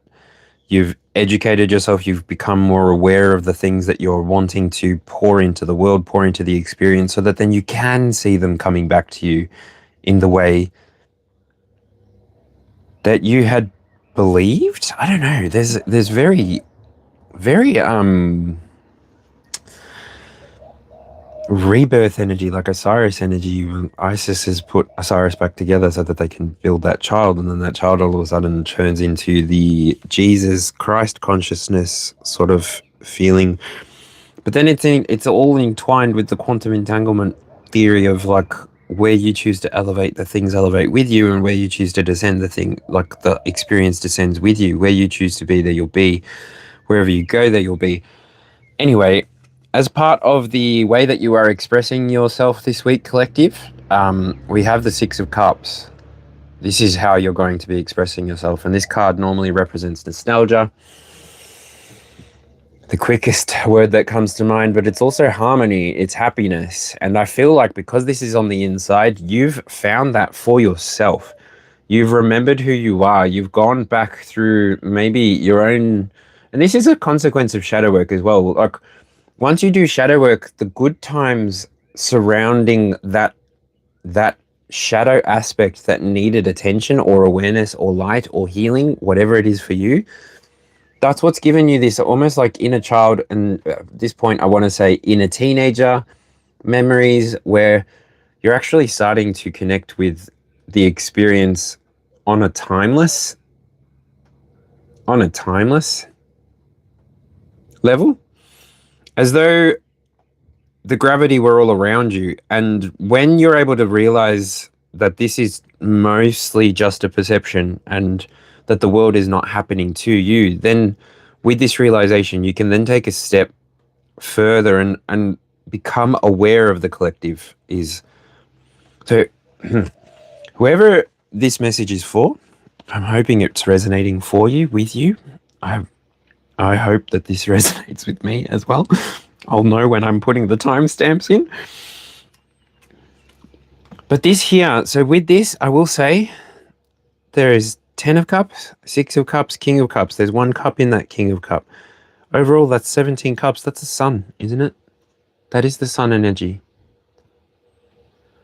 you've educated yourself, you've become more aware of the things that you're wanting to pour into the world, pour into the experience, so that then you can see them coming back to you in the way that you had believed. I don't know. There's very rebirth energy, like Osiris energy. Isis has put Osiris back together so that they can build that child, and then that child all of a sudden turns into the Jesus Christ consciousness sort of feeling. But then it's all entwined with the quantum entanglement theory of like where you choose to elevate, the things elevate with you, and where you choose to descend, the experience descends with you. Where you choose to be, there you'll be. Wherever you go, there you'll be. Anyway, as part of the way that you are expressing yourself this week, collective, we have the Six of Cups. This is how you're going to be expressing yourself. And this card normally represents nostalgia, the quickest word that comes to mind, but it's also harmony, it's happiness. And I feel like because this is on the inside, you've found that for yourself. You've remembered who you are. You've gone back through maybe your own, and this is a consequence of shadow work as well. Like once you do shadow work, the good times surrounding that shadow aspect that needed attention or awareness or light or healing, whatever it is for you, that's what's given you this almost like inner child, and at this point I want to say inner teenager memories, where you're actually starting to connect with the experience on a timeless level, as though the gravity were all around you. And when you're able to realize that this is mostly just a perception and that the world is not happening to you, then with this realization, you can then take a step further and become aware of the collective is. So whoever this message is for. I'm hoping it's resonating for you, with you. I hope that this resonates with me as well. I'll know when I'm putting the timestamps in. But this here, so with this, I will say there is 10 of cups, 6 of cups, king of cups. There's 1 cup in that king of cup. Overall, that's 17 cups. That's the sun, isn't it? That is the sun energy.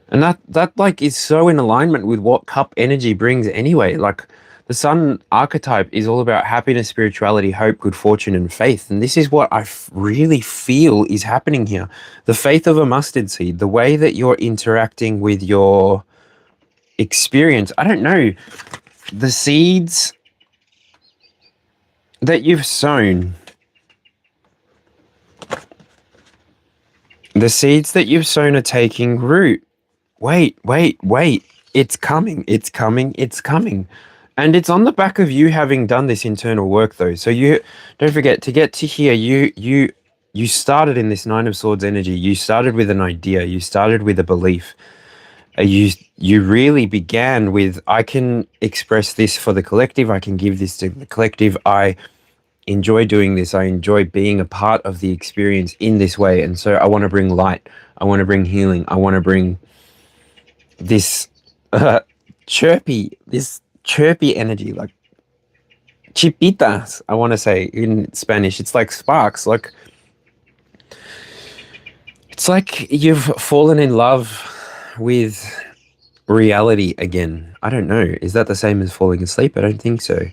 And that like is so in alignment with what cup energy brings anyway. Like the sun archetype is all about happiness, spirituality, hope, good fortune, and faith. And this is what I really feel is happening here. The faith of a mustard seed, the way that you're interacting with your experience. I don't know. The seeds that you've sown, the seeds that you've sown are taking root. Wait. It's coming. And it's on the back of you having done this internal work though. So you don't forget, to get to here, you started in this 9 of Swords energy. You started with an idea. You started with a belief. You really began with, I can express this for the collective. I can give this to the collective. I enjoy doing this. I enjoy being a part of the experience in this way. And so I want to bring light. I want to bring healing. I want to bring this chirpy energy, like chipitas, I want to say in Spanish. It's like sparks, like it's like you've fallen in love with reality again. I don't know. Is that the same as falling asleep? I don't think so.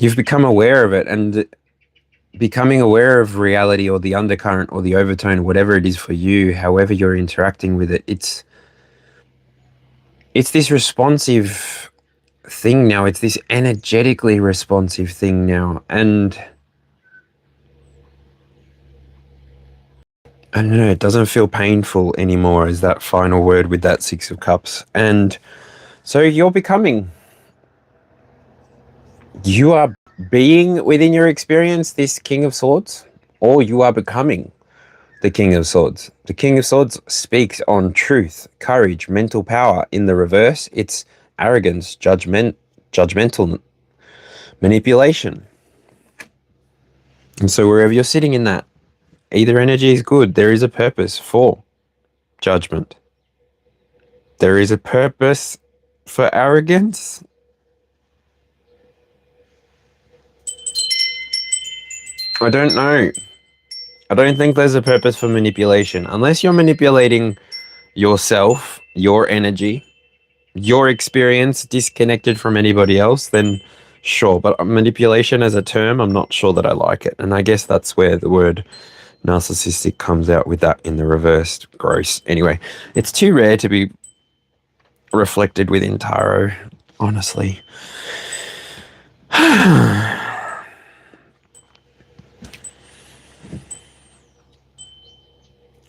You've become aware of it, and becoming aware of reality or the undercurrent or the overtone, whatever it is for you, however you're interacting with it, it's this responsive thing now. It's this energetically responsive thing now. And I don't know, it doesn't feel painful anymore as that final word with that 6 of cups. And so you're becoming, you are being within your experience this King of Swords, or you are becoming the King of Swords. The King of Swords speaks on truth, courage, mental power. In the reverse, it's arrogance, judgmental, manipulation. And so wherever you're sitting in that, either energy is good. There is a purpose for judgment. There is a purpose for arrogance. I don't know. I don't think there's a purpose for manipulation. Unless you're manipulating yourself, your energy, your experience disconnected from anybody else, then sure. But manipulation as a term, I'm not sure that I like it. And I guess that's where the word narcissistic comes out with that in the reversed. Gross. Anyway, it's too rare to be reflected within tarot, honestly.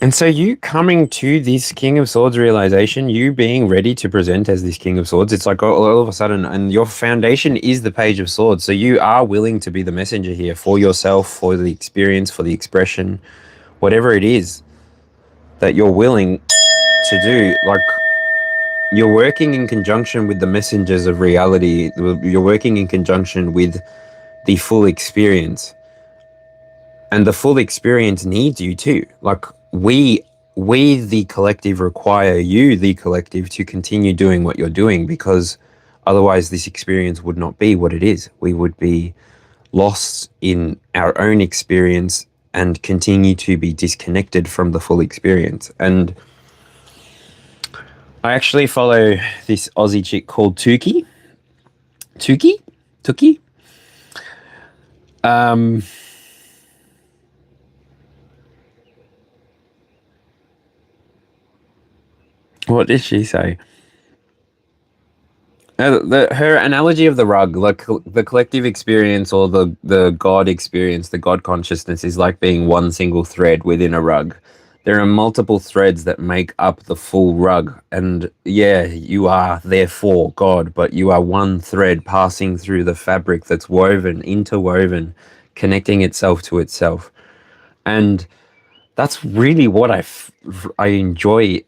And so you coming to this King of Swords realization, you being ready to present as this King of Swords, it's like all of a sudden, and your foundation is the Page of Swords. So you are willing to be the messenger here for yourself, for the experience, for the expression, whatever it is that you're willing to do. Like, you're working in conjunction with the messengers of reality. You're working in conjunction with the full experience. And the full experience needs you too. Like, we the collective require you, the collective, to continue doing what you're doing, because otherwise this experience would not be what it is. We would be lost in our own experience and continue to be disconnected from the full experience. And I actually follow this Aussie chick called Tuki. What did she say? Her analogy of the rug, like the collective experience or the God experience, the God consciousness is like being one single thread within a rug. There are multiple threads that make up the full rug. And yeah, you are therefore God, but you are one thread passing through the fabric that's woven, interwoven, connecting itself to itself. And that's really what I enjoy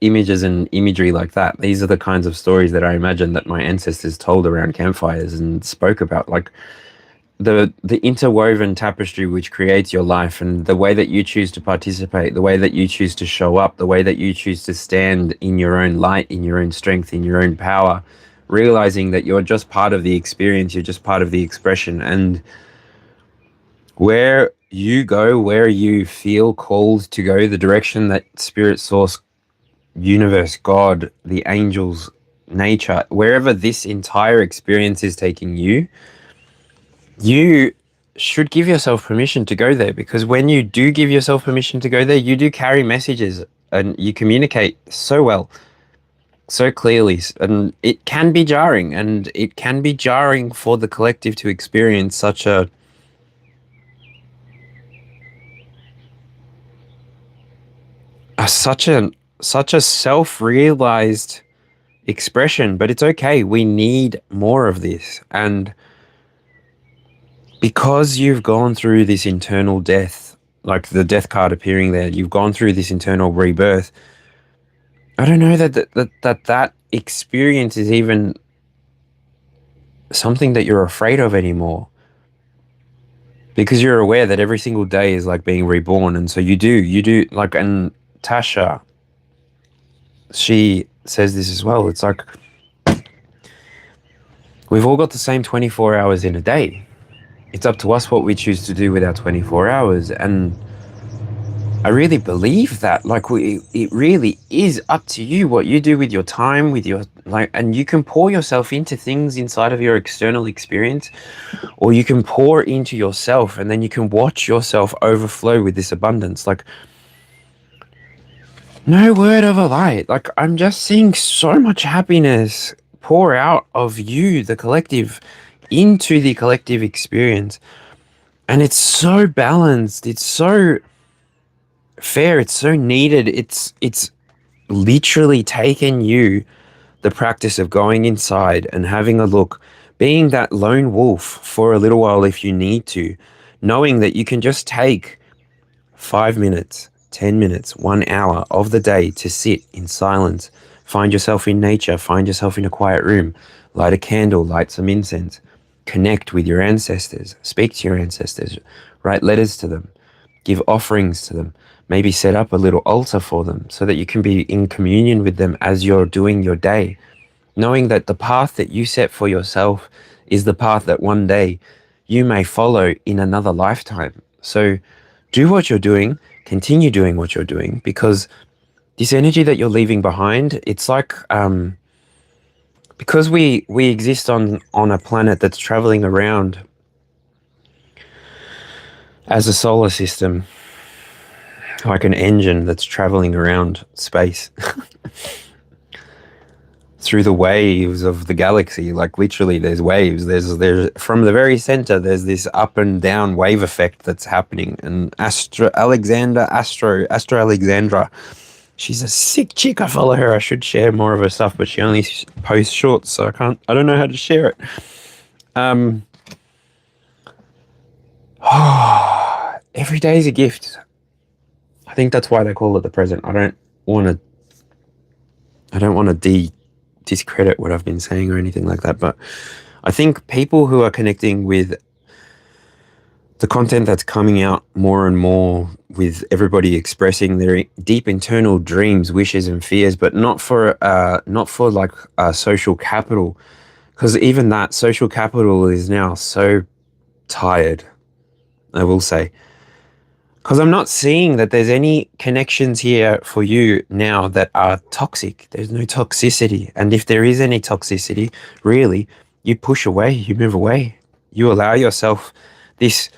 images and imagery like that. These are the kinds of stories that I imagine that my ancestors told around campfires and spoke about, like the interwoven tapestry which creates your life, and the way that you choose to participate, the way that you choose to show up, the way that you choose to stand in your own light, in your own strength, in your own power, realizing that you're just part of the experience, you're just part of the expression. And where you go, where you feel called to go, the direction that spirit, source, universe, God, the angels, nature, wherever this entire experience is taking you, you should give yourself permission to go there, because when you do give yourself permission to go there, you do carry messages and you communicate so well, so clearly. And it can be jarring, and it can be jarring for the collective to experience such a such a self-realized expression. But it's okay, we need more of this. And because you've gone through this internal death, like the death card appearing there, you've gone through this internal rebirth. I don't know that experience is even something that you're afraid of anymore, because you're aware that every single day is like being reborn. And so you do like, and Tasha, she says this as well. It's like, we've all got the same 24 hours in a day. It's up to us what we choose to do with our 24 hours. And I really believe that, like, it really is up to you what you do with your time, with your, like, and you can pour yourself into things inside of your external experience, or you can pour into yourself, and then you can watch yourself overflow with this abundance. Like, no word of a lie. Like, I'm just seeing so much happiness pour out of you, the collective, into the collective experience. And it's so balanced. It's so fair. It's so needed. It's literally taken you the practice of going inside and having a look, being that lone wolf for a little while if you need to, knowing that you can just take 5 minutes, 10 minutes, 1 hour of the day to sit in silence, find yourself in nature, find yourself in a quiet room, light a candle, light some incense, connect with your ancestors, speak to your ancestors, write letters to them, give offerings to them, maybe set up a little altar for them so that you can be in communion with them as you're doing your day, knowing that the path that you set for yourself is the path that one day you may follow in another lifetime. So do what you're doing, continue doing what you're doing, because this energy that you're leaving behind, it's like, because we exist on a planet that's traveling around as a solar system, like an engine that's traveling around space through the waves of the galaxy. Like, literally there's waves, there's from the very center there's this up and down wave effect that's happening. And Astro Alexandra, she's a sick chick. I follow her. I should share more of her stuff, but she only posts shorts, so I don't know how to share it. Every day is a gift. I think that's why they call it the present. I don't want to discredit what I've been saying or anything like that, but I think people who are connecting with the content that's coming out more and more, with everybody expressing their deep internal dreams, wishes, and fears, but not for like social capital, because even that social capital is now so tired, I will say. Because I'm not seeing that there's any connections here for you now that are toxic. There's no toxicity. And if there is any toxicity, really, you push away, you move away. You allow yourself this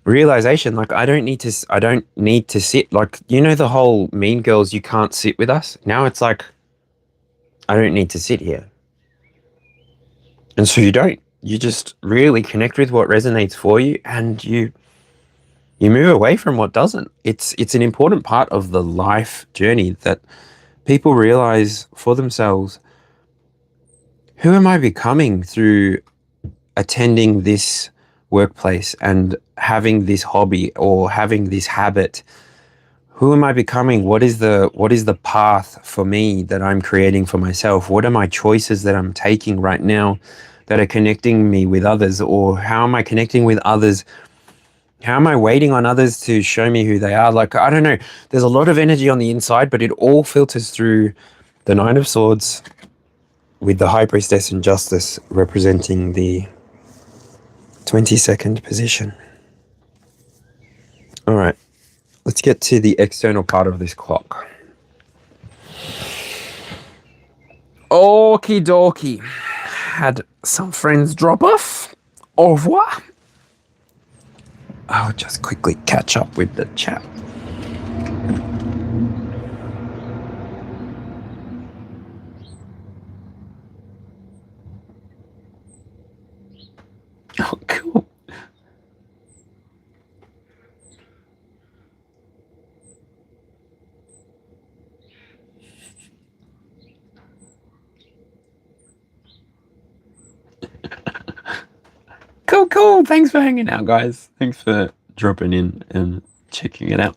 realization, like, I don't need to sit, like, you know, the whole Mean Girls, you can't sit with us. Now it's like, I don't need to sit here. And so you don't. You just really connect with what resonates for you, and you move away from what doesn't. It's an important part of the life journey that people realize for themselves. Who am I becoming through attending this workplace and having this hobby or having this habit? Who am I becoming? What is the path for me that I'm creating for myself? What are my choices that I'm taking right now that are connecting me with others? Or how am I connecting with others? How am I waiting on others to show me who they are? Like, I don't know. There's a lot of energy on the inside, but it all filters through the Nine of Swords with the High Priestess and Justice representing the 22nd position. All right. Let's get to the external part of this clock. Okie dokie. Had some friends drop off. Au revoir. I'll just quickly catch up with the chat. Oh, cool. Cool. Thanks for hanging out, guys. Thanks for dropping in and checking it out.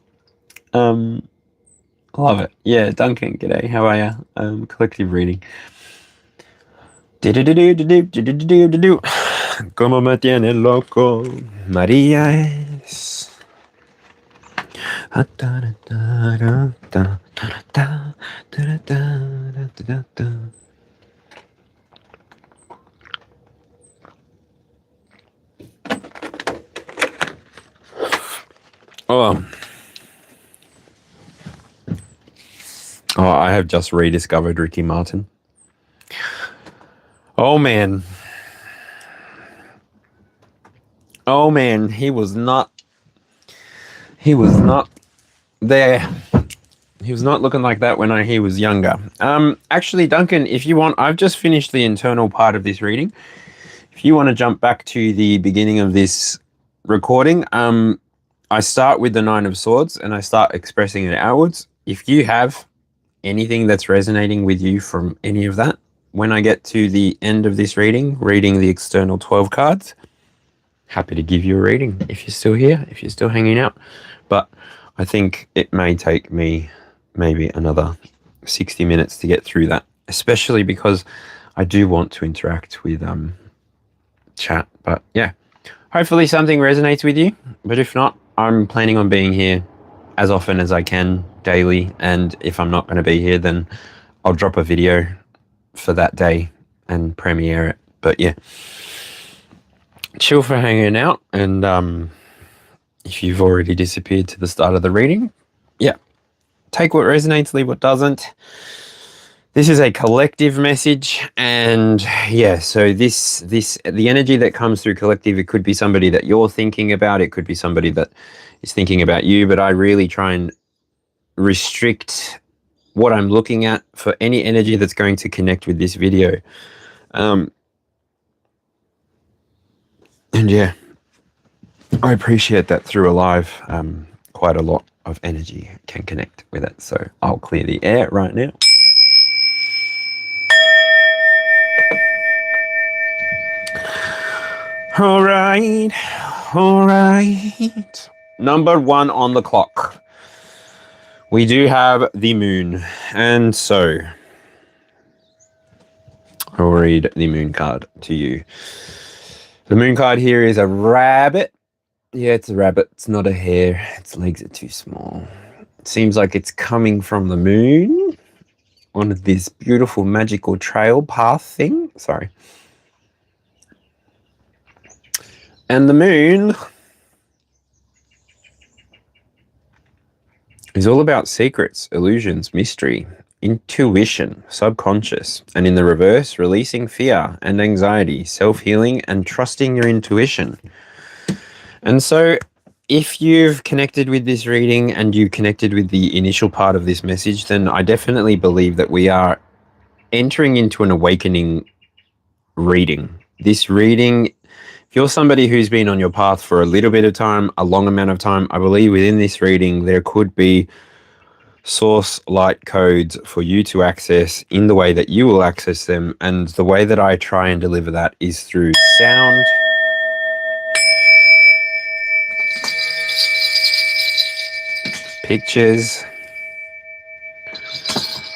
Love it. Yeah, Duncan, g'day. How are you? Collective reading. Como me tiene loco, María es. Oh, I have just rediscovered Ricky Martin. Oh man, he was not there. He was not looking like that when he was younger. Actually, Duncan, if you want, I've just finished the internal part of this reading. If you want to jump back to the beginning of this recording, I start with the Nine of Swords and I start expressing it outwards. If you have anything that's resonating with you from any of that, when I get to the end of this reading the external 12 cards, happy to give you a reading if you're still here, if you're still hanging out. But I think it may take me maybe another 60 minutes to get through that, especially because I do want to interact with chat. But yeah, hopefully something resonates with you. But if not, I'm planning on being here as often as I can daily. And if I'm not going to be here, then I'll drop a video for that day and premiere it. But yeah, chill for hanging out. And if you've already disappeared to the start of the reading, yeah, take what resonates, leave what doesn't. This is a collective message, and yeah, so the energy that comes through collective, it could be somebody that you're thinking about, it could be somebody that is thinking about you, but I really try and restrict what I'm looking at for any energy that's going to connect with this video. And yeah, I appreciate that through a live, quite a lot of energy can connect with it. So I'll clear the air right now. All right. Number 1 on the clock. We do have the moon. And so I'll read the moon card to you. The moon card here is a rabbit. Yeah, it's a rabbit. It's not a hare. Its legs are too small. It seems like it's coming from the moon on this beautiful magical trail path thing. Sorry. And the moon is all about secrets, illusions, mystery, intuition, subconscious, and in the reverse, releasing fear and anxiety, self-healing, and trusting your intuition. And so if you've connected with this reading and you connected with the initial part of this message, then I definitely believe that we are entering into an awakening reading. This reading, if you're somebody who's been on your path for a little bit of time, a long amount of time, I believe within this reading there could be source light codes for you to access in the way that you will access them. And the way that I try and deliver that is through sound, pictures,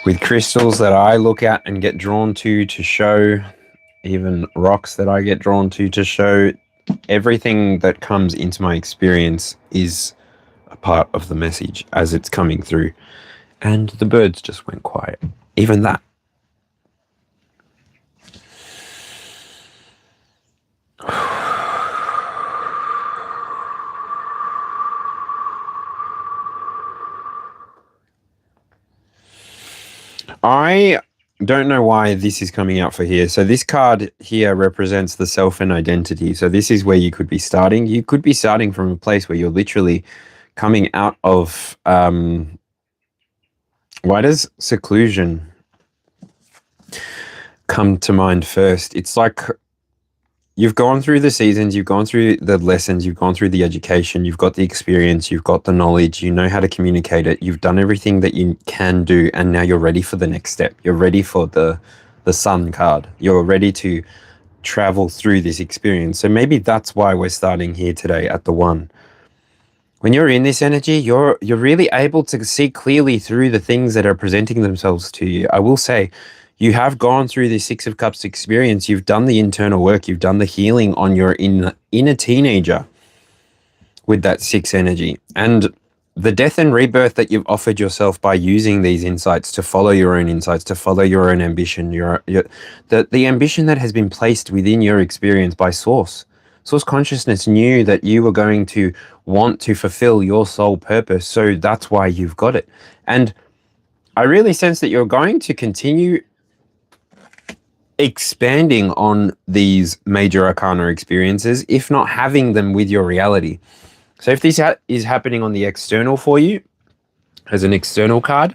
with crystals that I look at and get drawn to show, even rocks that I get drawn to show. Everything that comes into my experience is a part of the message as it's coming through. And the birds just went quiet. Even that. I don't know why this is coming out for here. So this card here represents the self and identity. So this is where you could be starting. You could be starting from a place where you're literally coming out of... why does seclusion come to mind first? It's like you've gone through the seasons, you've gone through the lessons, you've gone through the education, you've got the experience, you've got the knowledge, you know how to communicate it, you've done everything that you can do, and now you're ready for the next step. You're ready for the Sun card. You're ready to travel through this experience. So maybe that's why we're starting here today at the 1. When you're in this energy, you're really able to see clearly through the things that are presenting themselves to you. I will say, you have gone through the 6 of Cups experience. You've done the internal work. You've done the healing on your inner teenager with that 6 energy. And the death and rebirth that you've offered yourself by using these insights to follow your own insights, to follow your own ambition, the ambition that has been placed within your experience by Source. Source consciousness knew that you were going to want to fulfill your soul purpose. So that's why you've got it. And I really sense that you're going to continue expanding on these major arcana experiences, if not having them with your reality. So if this is happening on the external for you, as an external card,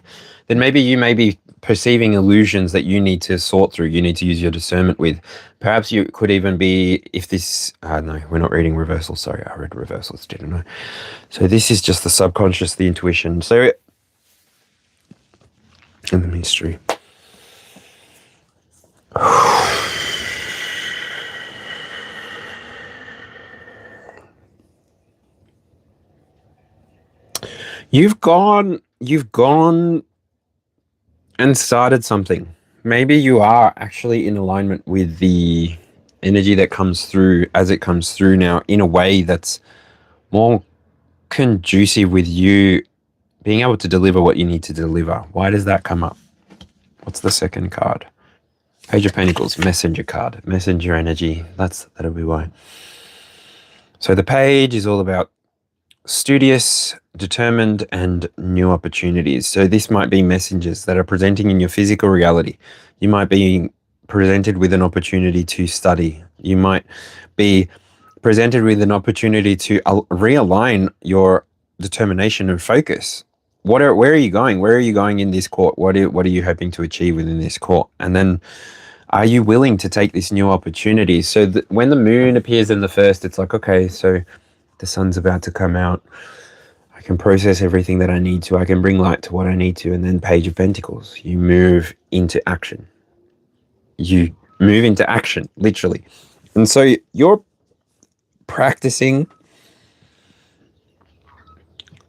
then maybe you may be perceiving illusions that you need to sort through, you need to use your discernment with. Perhaps you could even be, if this, no, we're not reading reversals, sorry, I read reversals, didn't I? So this is just the subconscious, the intuition. So, in the mystery. You've gone and started something. Maybe you are actually in alignment with the energy that comes through as it comes through now, in a way that's more conducive with you being able to deliver what you need to deliver. Why does that come up? What's the second card? Page of Pentacles, messenger card, messenger energy. That'll be why. So the page is all about studious, determined, and new opportunities. So this might be messengers that are presenting in your physical reality. You might be presented with an opportunity to study. You might be presented with an opportunity to realign your determination and focus. Where are you going? Where are you going in this court? What are you hoping to achieve within this court? And then, are you willing to take this new opportunity? So that when the moon appears in the first, it's like, okay, so the sun's about to come out. I can process everything that I need to. I can bring light to what I need to. And then Page of Pentacles, you move into action. You move into action, literally. And so you're practicing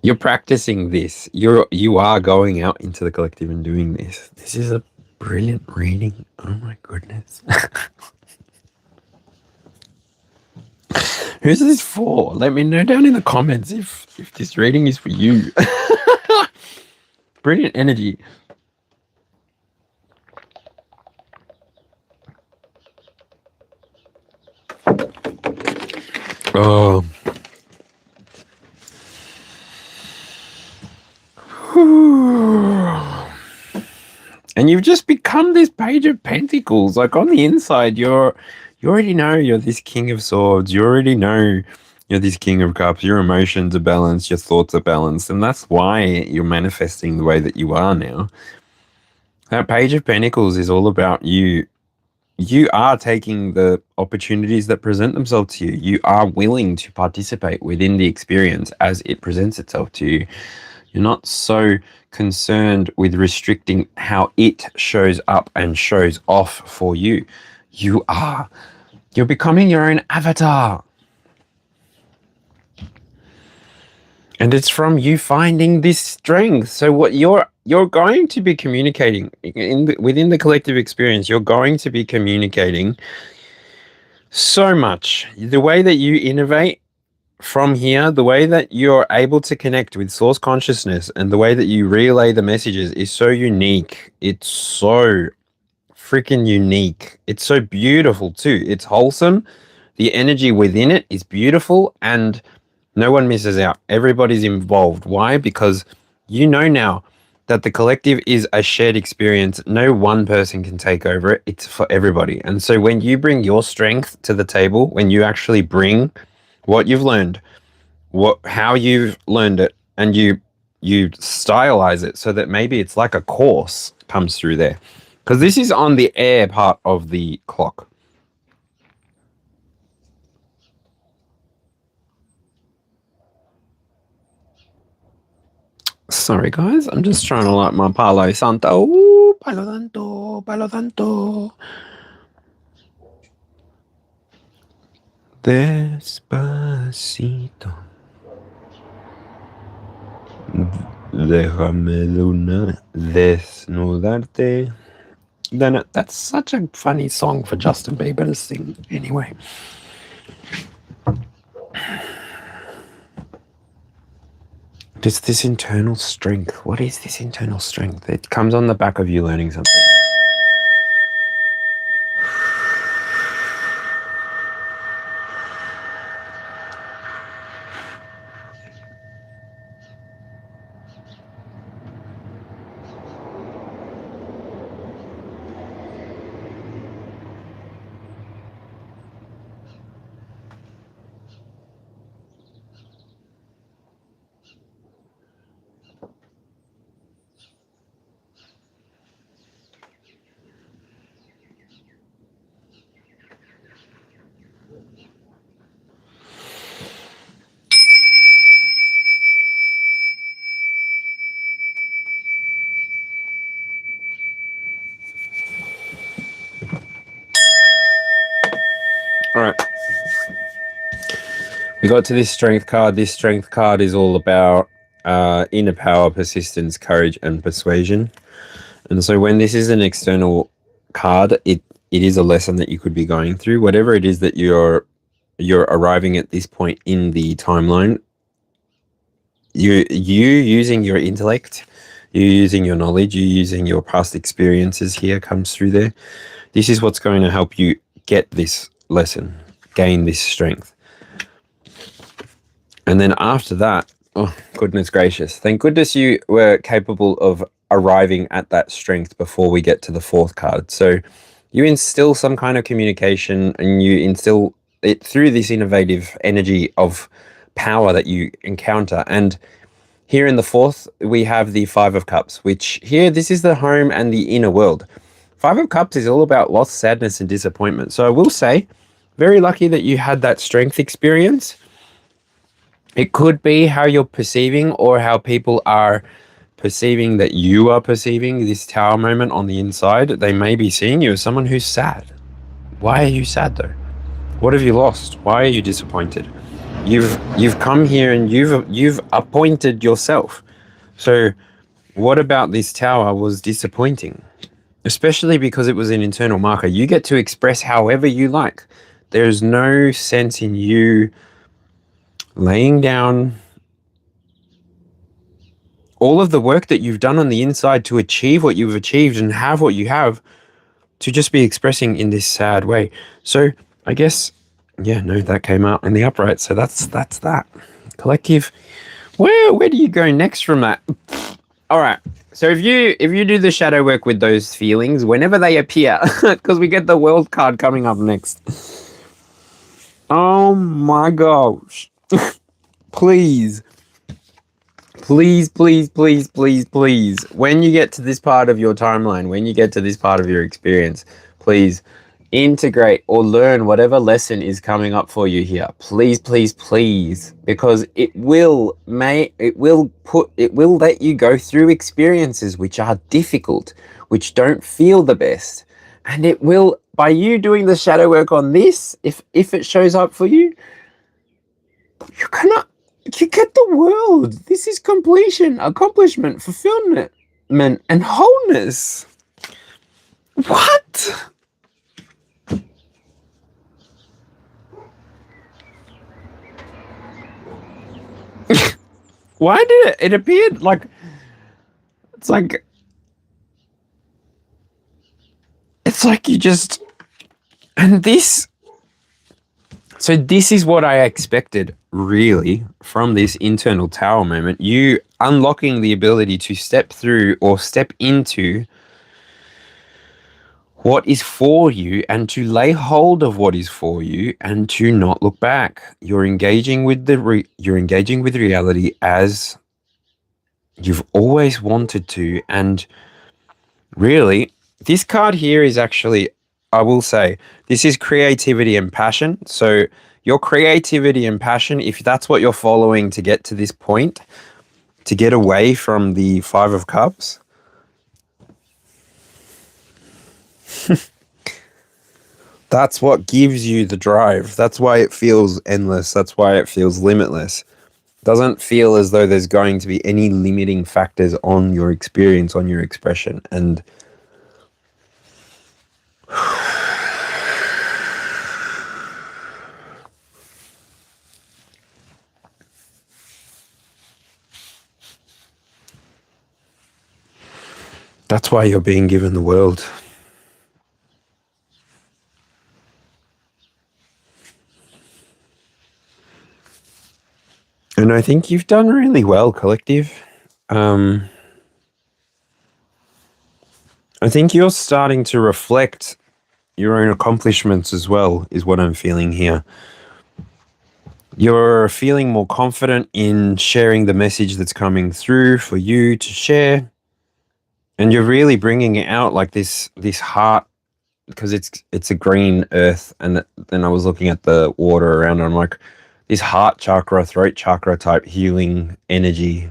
this. You are going out into the collective and doing this. This is a brilliant reading. Oh my goodness. Who's this for? Let me know down in the comments if this reading is for you. Brilliant energy. Oh. And you've just become this Page of Pentacles. Like, on the inside, you already know you're this King of Swords. You already know you're this King of Cups. Your emotions are balanced. Your thoughts are balanced. And that's why you're manifesting the way that you are now. That Page of Pentacles is all about you. You are taking the opportunities that present themselves to you. You are willing to participate within the experience as it presents itself to you. You're not so concerned with restricting how it shows up and shows off for you. You're becoming your own avatar. And it's from you finding this strength. So what you're going to be communicating within the collective experience, you're going to be communicating so much. The way that you innovate from here, the way that you're able to connect with source consciousness and the way that you relay the messages is so unique. It's so freaking unique. It's so beautiful too. It's wholesome. The energy within it is beautiful and no one misses out. Everybody's involved. Why? Because you know now that the collective is a shared experience. No one person can take over it. It's for everybody. And so when you bring your strength to the table, when you actually bring what you've learned, how you've learned it, and you stylize it so that maybe it's like a course comes through there. Because this is on the air part of the clock. Sorry, guys. I'm just trying to light my Palo Santo. Ooh, Palo Santo, Palo Santo. Despacito. Déjame luna desnudarte. Then that's such a funny song for Justin Bieber to sing. Anyway. Just this internal strength. What is this internal strength? It comes on the back of you learning something. All right. We got to this strength card. This strength card is all about inner power, persistence, courage, and persuasion. And so when this is an external card, it is a lesson that you could be going through. Whatever it is that you're arriving at this point in the timeline, you using your intellect, you using your knowledge, you using your past experiences here comes through there. This is what's going to help you get this lesson, gain this strength. And then after that, oh, goodness gracious. Thank goodness you were capable of arriving at that strength before we get to the fourth card. So you instill some kind of communication and you instill it through this innovative energy of power that you encounter. And here in the fourth, we have the Five of Cups, which here, this is the home and the inner world. Five of Cups is all about loss, sadness, and disappointment. So I will say, very lucky that you had that strength experience. It could be how you're perceiving or how people are perceiving that you are perceiving this tower moment on the inside. They may be seeing you as someone who's sad. Why are you sad though? What have you lost? Why are you disappointed? You've come here and you've appointed yourself. So what about this tower was disappointing? Especially because it was an internal marker. You get to express however you like. There's no sense in you laying down all of the work that you've done on the inside to achieve what you've achieved and have what you have, to just be expressing in this sad way. So I guess, yeah, no, that came out in the upright. So that's that. Collective. Where do you go next from that? All right. So if you do the shadow work with those feelings, whenever they appear, because we get the world card coming up next. Oh my gosh. Please. Please, please, please, please, please. When you get to this part of your timeline, when you get to this part of your experience, please integrate or learn whatever lesson is coming up for you here. Please, please, please. Because it will let you go through experiences which are difficult, which don't feel the best. And it will, by you doing the shadow work on this, if it shows up for you, You get the world. This is completion, accomplishment, fulfillment, and wholeness. What? Why did it appeared like it's like you just and this so this is what I expected really from this internal tower moment. You unlocking the ability to step through or step into what is for you and to lay hold of what is for you and to not look back. You're engaging with you're engaging with reality as you've always wanted to. And really, this card here is actually, I will say, this is creativity and passion. So your creativity and passion, if that's what you're following to get to this point, to get away from the Five of Cups, that's what gives you the drive. That's why it feels endless. That's why it feels limitless. Doesn't feel as though there's going to be any limiting factors on your experience, on your expression. And that's why you're being given the world. And I think you've done really well, collective. I think you're starting to reflect your own accomplishments as well, is what I'm feeling here. You're feeling more confident in sharing the message that's coming through for you to share. And you're really bringing it out like this heart, because it's a green earth. And then I was looking at the water around and I'm like, this heart chakra, throat chakra type healing energy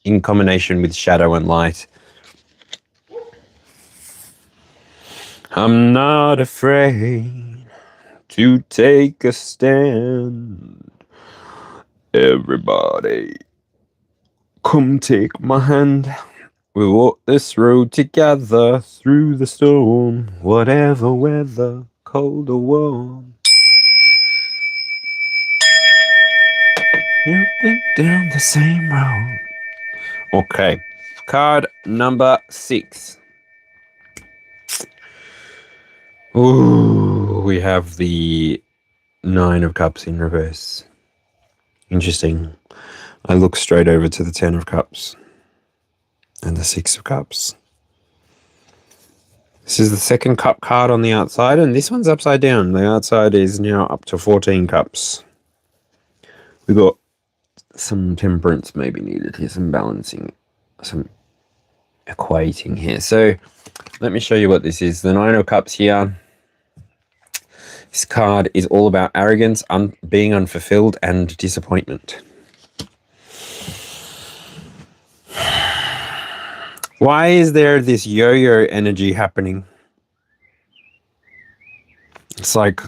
in combination with shadow and light. I'm not afraid to take a stand. Everybody, come take my hand. We'll walk this road together through the storm, whatever weather, cold or warm. You've been down the same road. Okay, card number 6. Ooh, we have the 9 of Cups in reverse. Interesting. I look straight over to the 10 of Cups and the 6 of Cups. This is the second cup card on the outside, and this one's upside down. The outside is now up to 14 cups. We've got some temperance maybe needed here, some balancing, some equating here. So let me show you what this is. The 9 of Cups here. This card is all about arrogance, being unfulfilled, and disappointment. Why is there this yo-yo energy happening? It's like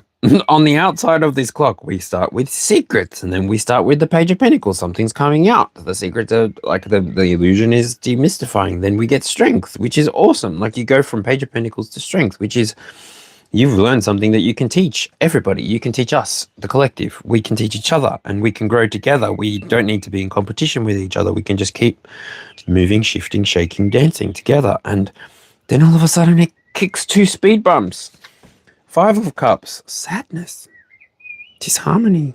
on the outside of this clock, we start with secrets, and then we start with the Page of Pentacles. Something's coming out. The secrets are like the illusion is demystifying. Then we get strength, which is awesome. Like you go from Page of Pentacles to strength, which is you've learned something that you can teach everybody. You can teach us, the collective. We can teach each other, and we can grow together. We don't need to be in competition with each other. We can just keep moving, shifting, shaking, dancing together. And then all of a sudden it kicks 2 speed bumps. 5 of Cups, sadness, disharmony.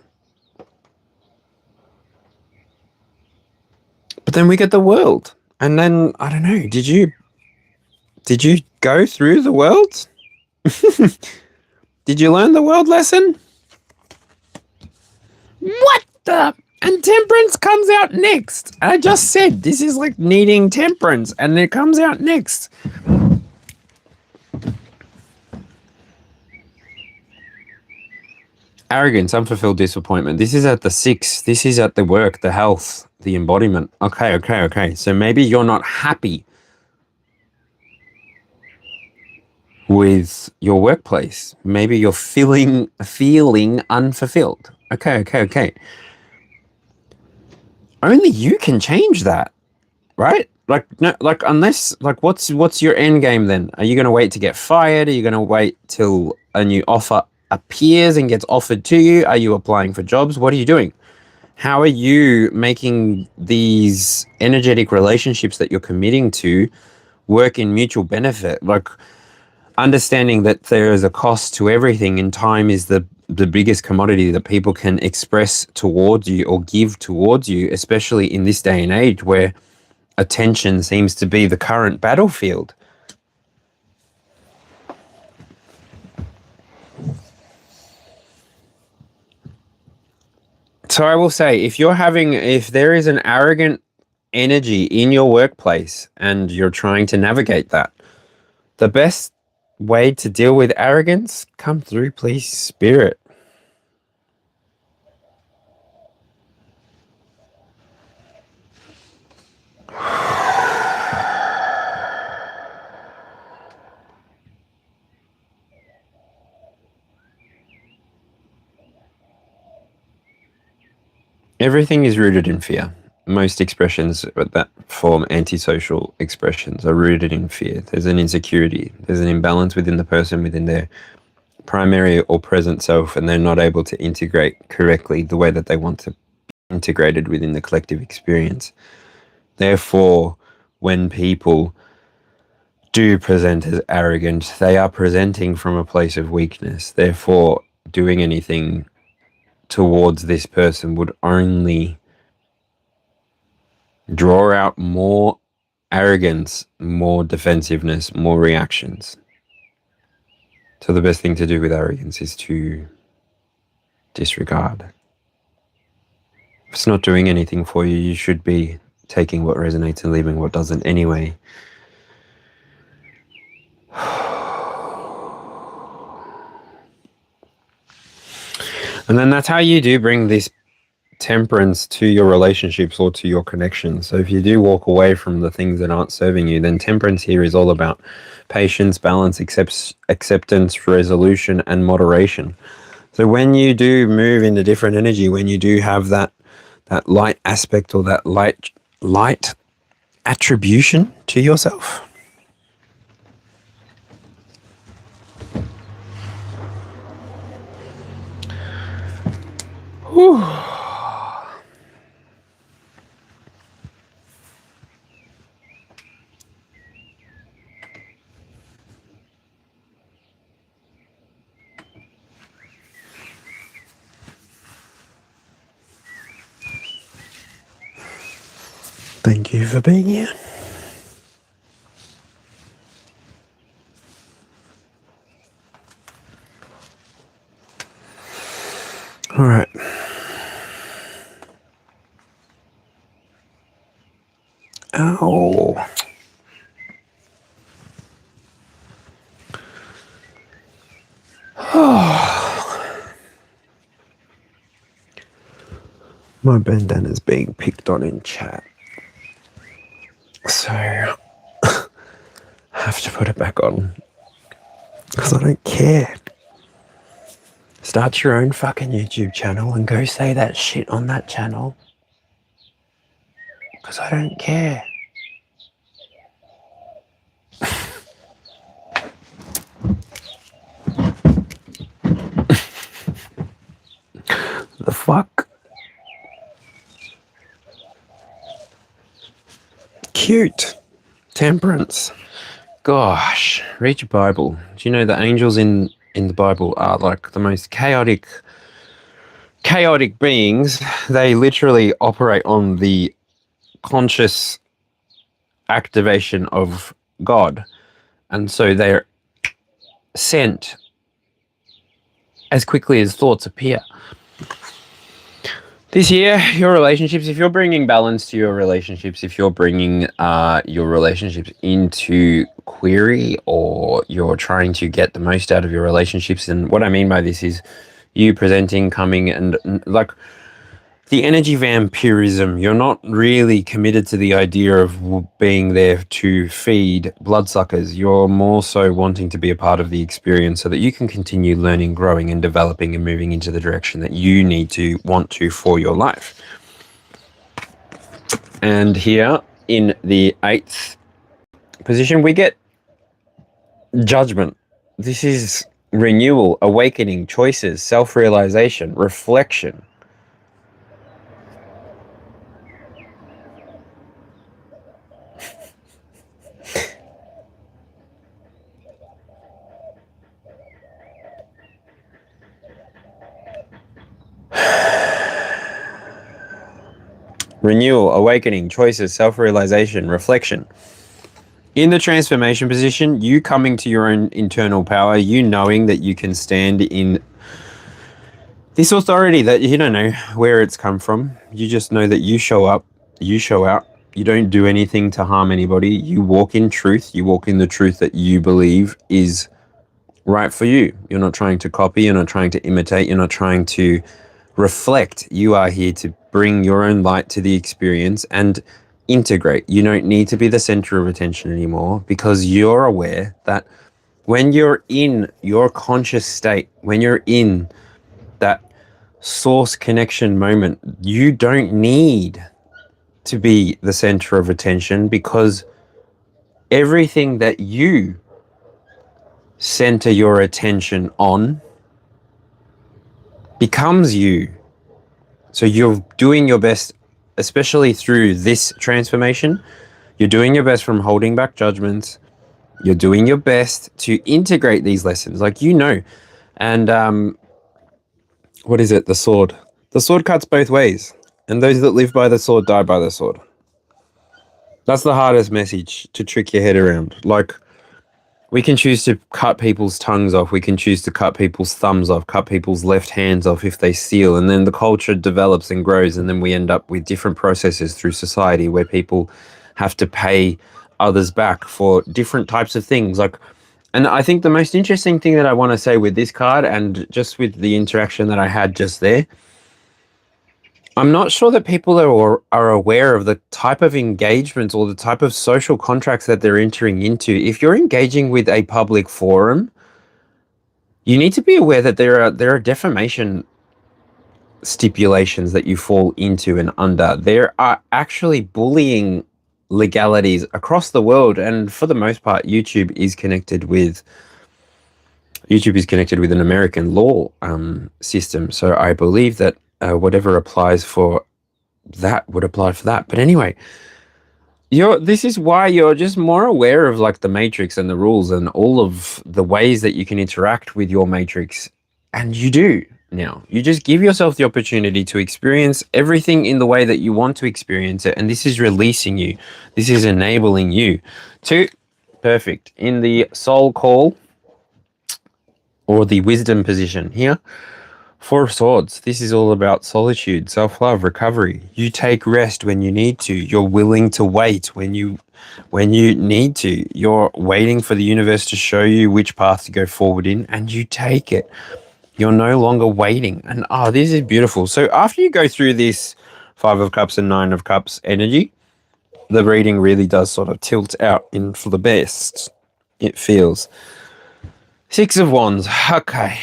But then we get the world. And then, I don't know, did you go through the world? Did you learn the world lesson? What the? And Temperance comes out next. I just said, this is like needing temperance, and it comes out next. Arrogance, unfulfilled disappointment. This is at the 6. This is at the work, the health, the embodiment. Okay. So maybe you're not happy with your workplace. Maybe you're feeling unfulfilled. Okay. only you can change that, right? Like, no, like, unless, like, what's your end game then? Are you going to wait to get fired? Are you going to wait till a new offer appears and gets offered to you? Are you applying for jobs? What are you doing? How are you making these energetic relationships that you're committing to work in mutual benefit? Like, understanding that there is a cost to everything, and time is the biggest commodity that people can express towards you or give towards you, especially in this day and age where attention seems to be the current battlefield. So I will say, if there is an arrogant energy in your workplace and you're trying to navigate that, the best way to deal with arrogance, come through, please, Spirit. Everything is rooted in fear. Most expressions that form antisocial expressions are rooted in fear. There's an insecurity. There's an imbalance within the person, within their primary or present self, and they're not able to integrate correctly the way that they want to be integrated within the collective experience. Therefore, when people do present as arrogant, they are presenting from a place of weakness. Therefore, doing anything towards this person would only draw out more arrogance, more defensiveness, more reactions. So the best thing to do with arrogance is to disregard. If it's not doing anything for you, you should be taking what resonates and leaving what doesn't anyway. And then that's how you do bring this temperance to your relationships or to your connections. So if you do walk away from the things that aren't serving you, then temperance here is all about patience, balance, acceptance, resolution, and moderation. So when you do move into different energy, when you do have that light aspect or that light attribution to yourself, whew. Thank you for being here. All right. Ow. My bandana's being picked on in chat. So I have to put it back on because I don't care. Start your own fucking YouTube channel and go say that shit on that channel because I don't care. The fuck? Cute. Temperance. Gosh, read your Bible. Do you know the angels in the Bible are like the most chaotic beings? They literally operate on the conscious activation of God. And so they're sent as quickly as thoughts appear. This year, your relationships, if you're bringing balance to your relationships, if you're bringing your relationships into query, or you're trying to get the most out of your relationships, and what I mean by this is you presenting, coming, and like the energy vampirism, you're not really committed to the idea of being there to feed bloodsuckers. You're more so wanting to be a part of the experience so that you can continue learning, growing, and developing and moving into the direction that you need to, want to for your life. And here in the 8th position, we get Judgment. This is renewal, awakening, choices, self-realization, reflection. Renewal, awakening, choices, self-realization, reflection. In the transformation position, you coming to your own internal power, you knowing that you can stand in this authority that you don't know where it's come from. You just know that you show up, you show out, you don't do anything to harm anybody. You walk in truth, you walk in the truth that you believe is right for you. You're not trying to copy, you're not trying to imitate, you're not trying to reflect. You are here to bring your own light to the experience and integrate. You don't need to be the center of attention anymore because you're aware that when you're in your conscious state, when you're in that source connection moment, you don't need to be the center of attention because everything that you center your attention on becomes you. So you're doing your best, especially through this transformation, you're doing your best from holding back judgments. You're doing your best to integrate these lessons, like you know. And what is it? The sword. The sword cuts both ways. And those that live by the sword die by the sword. That's the hardest message to trick your head around. Like, we can choose to cut people's tongues off. We can choose to cut people's thumbs off, cut people's left hands off if they steal. And then the culture develops and grows. And then we end up with different processes through society where people have to pay others back for different types of things. Like, and I think the most interesting thing that I want to say with this card and just with the interaction that I had just there, I'm not sure that people are aware of the type of engagements or the type of social contracts that they're entering into. If you're engaging with a public forum, you need to be aware that there are defamation stipulations that you fall into and under. There are actually bullying legalities across the world, and for the most part, YouTube is connected with an American law system. So I believe that whatever applies for that would apply for that. But anyway, this is why you're just more aware of like the matrix and the rules and all of the ways that you can interact with your matrix. And you do now. You just give yourself the opportunity to experience everything in the way that you want to experience it. And this is releasing you. This is enabling you to perfect in the soul call or the wisdom position here. Four of Swords. This is all about solitude, self-love, recovery. You take rest when you need to. You're willing to wait when you need to. You're waiting for the universe to show you which path to go forward in, and you take it. You're no longer waiting. And this is beautiful. So after you go through this 5 of Cups and 9 of Cups energy, the reading really does sort of tilt out in for the best. It feels. 6 of Wands. Okay.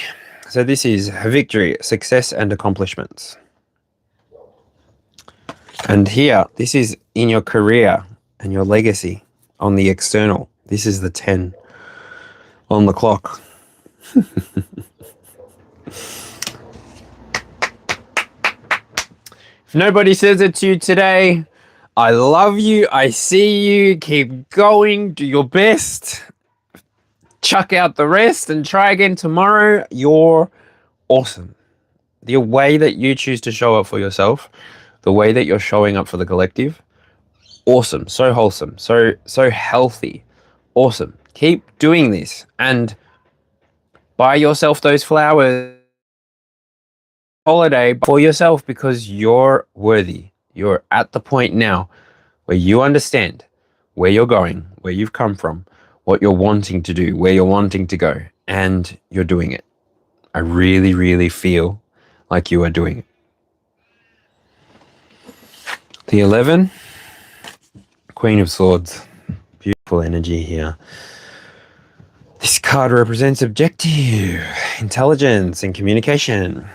So this is victory, success, and accomplishments. And here, this is in your career and your legacy on the external. This is the 10 on the clock. If nobody says it to you today, I love you, I see you, keep going, do your best. Chuck out the rest and try again tomorrow. You're awesome. The way that you choose to show up for yourself, the way that you're showing up for the collective, awesome. So wholesome, so healthy, awesome. Keep doing this and buy yourself those flowers. Holiday for yourself because you're worthy. You're at the point now where you understand where you're going, where you've come from, what you're wanting to do, where you're wanting to go, and you're doing it. I really, really feel like you are doing it. The 11, Queen of Swords. Beautiful energy here. This card represents objective, intelligence, and communication.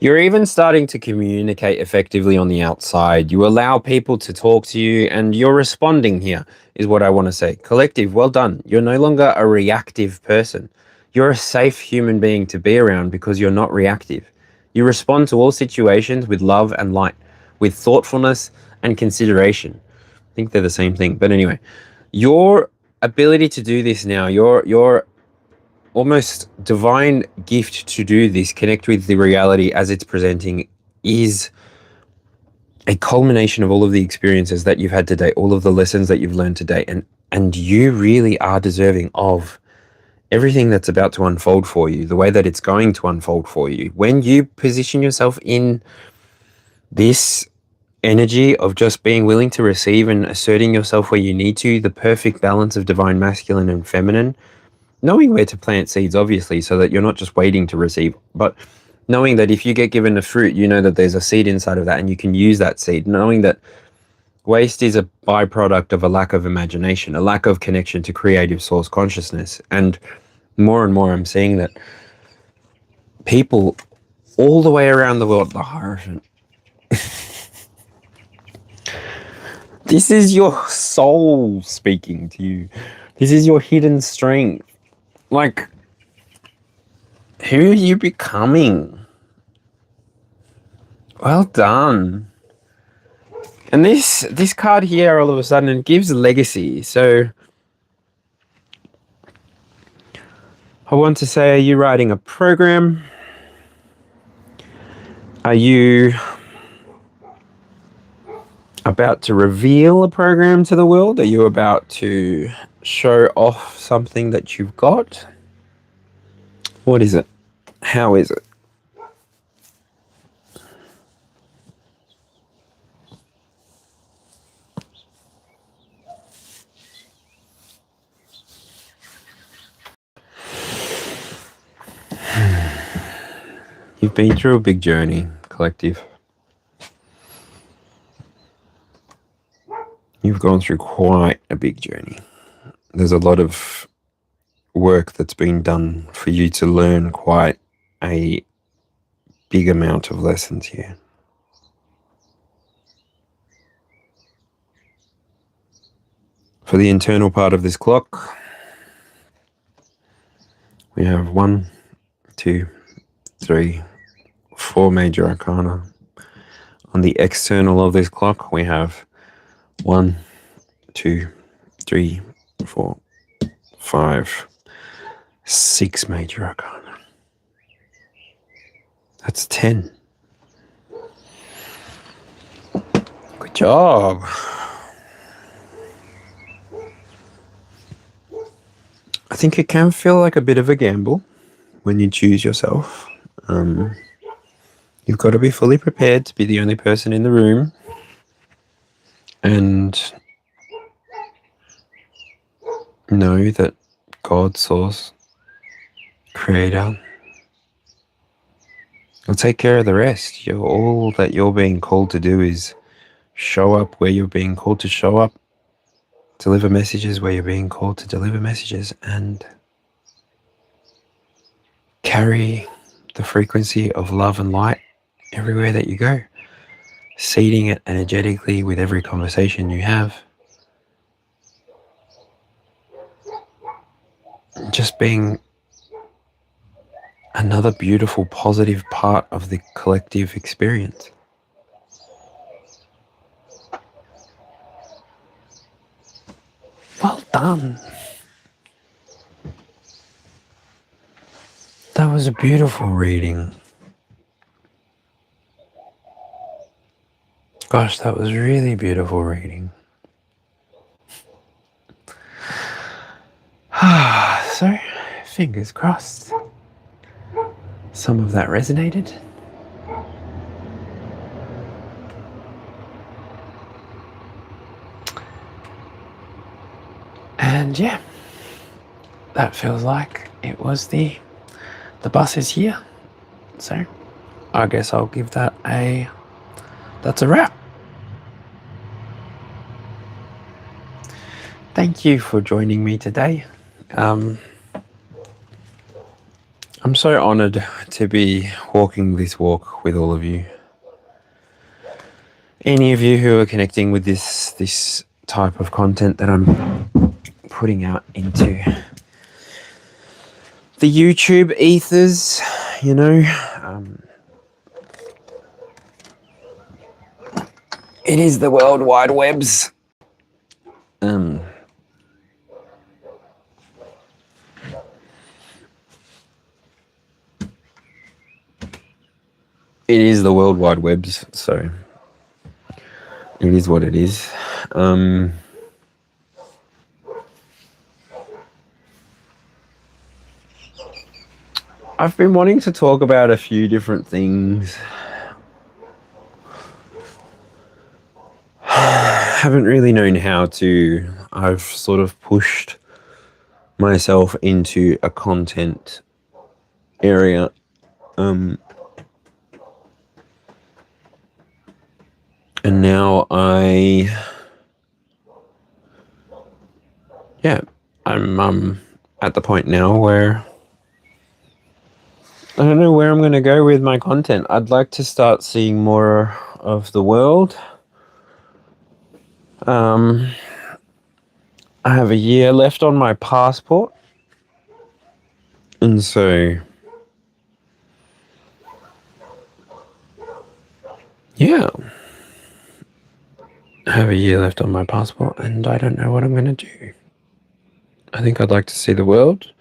You're even starting to communicate effectively on the outside. You allow people to talk to you, and you're responding here, is what I want to say. Collective, well done. You're no longer a reactive person. You're a safe human being to be around because you're not reactive. You respond to all situations with love and light, with thoughtfulness and consideration. I think they're the same thing. But anyway, your ability to do this now, your almost divine gift to do this, connect with the reality as it's presenting, is a culmination of all of the experiences that you've had today, all of the lessons that you've learned today, and you really are deserving of everything that's about to unfold for you, the way that it's going to unfold for you. When you position yourself in this energy of just being willing to receive and asserting yourself where you need to, the perfect balance of divine masculine and feminine, knowing where to plant seeds, obviously, so that you're not just waiting to receive, but knowing that if you get given a fruit, you know that there's a seed inside of that and you can use that seed, knowing that waste is a byproduct of a lack of imagination, a lack of connection to creative source consciousness. And more I'm seeing that people all the way around the world, the Hierophant, this is your soul speaking to you. This is your hidden strength. Like, who are you becoming? Well done. And this card here, all of a sudden, it gives legacy. So I want to say, are you writing a program? Are you about to reveal a program to the world? Are you about to show off something that you've got? What is it? How is it? You've been through a big journey, collective. You've gone through quite a big journey. There's a lot of work that's been done for you to learn quite a big amount of lessons here. For the internal part of this clock, we have 1, 2, 3, 4 major arcana. On the external of this clock, we have 1, 2, 3, 4, 5, 6 major arcana. That's 10. Good job. I think it can feel like a bit of a gamble when you choose yourself. You've got to be fully prepared to be the only person in the room, and know that God, Source, Creator, will take care of the rest. All that you're being called to do is show up where you're being called to show up, deliver messages where you're being called to deliver messages, and carry the frequency of love and light everywhere that you go, seeding it energetically with every conversation you have. Just being another beautiful, positive part of the collective experience. Well done. That was a beautiful reading. Gosh, that was really beautiful reading. So, fingers crossed. Some of that resonated. And yeah, that feels like it was the bus is here. So I guess I'll give that that's a wrap. Thank you for joining me today. I'm I'm so honored to be walking this walk with all of you. Any of you who are connecting with this type of content that I'm putting out into the YouTube ethers, you know, it is the World Wide Webs. It is the World Wide Webs, so it is what it is. I've been wanting to talk about a few different things. Haven't really known how to. I've sort of pushed myself into a content area. And now I'm at the point now where I don't know where I'm going to go with my content. I'd like to start seeing more of the world. I have a year left on my passport. And so, yeah. I have a year left on my passport and I don't know what I'm going to do. I think I'd like to see the world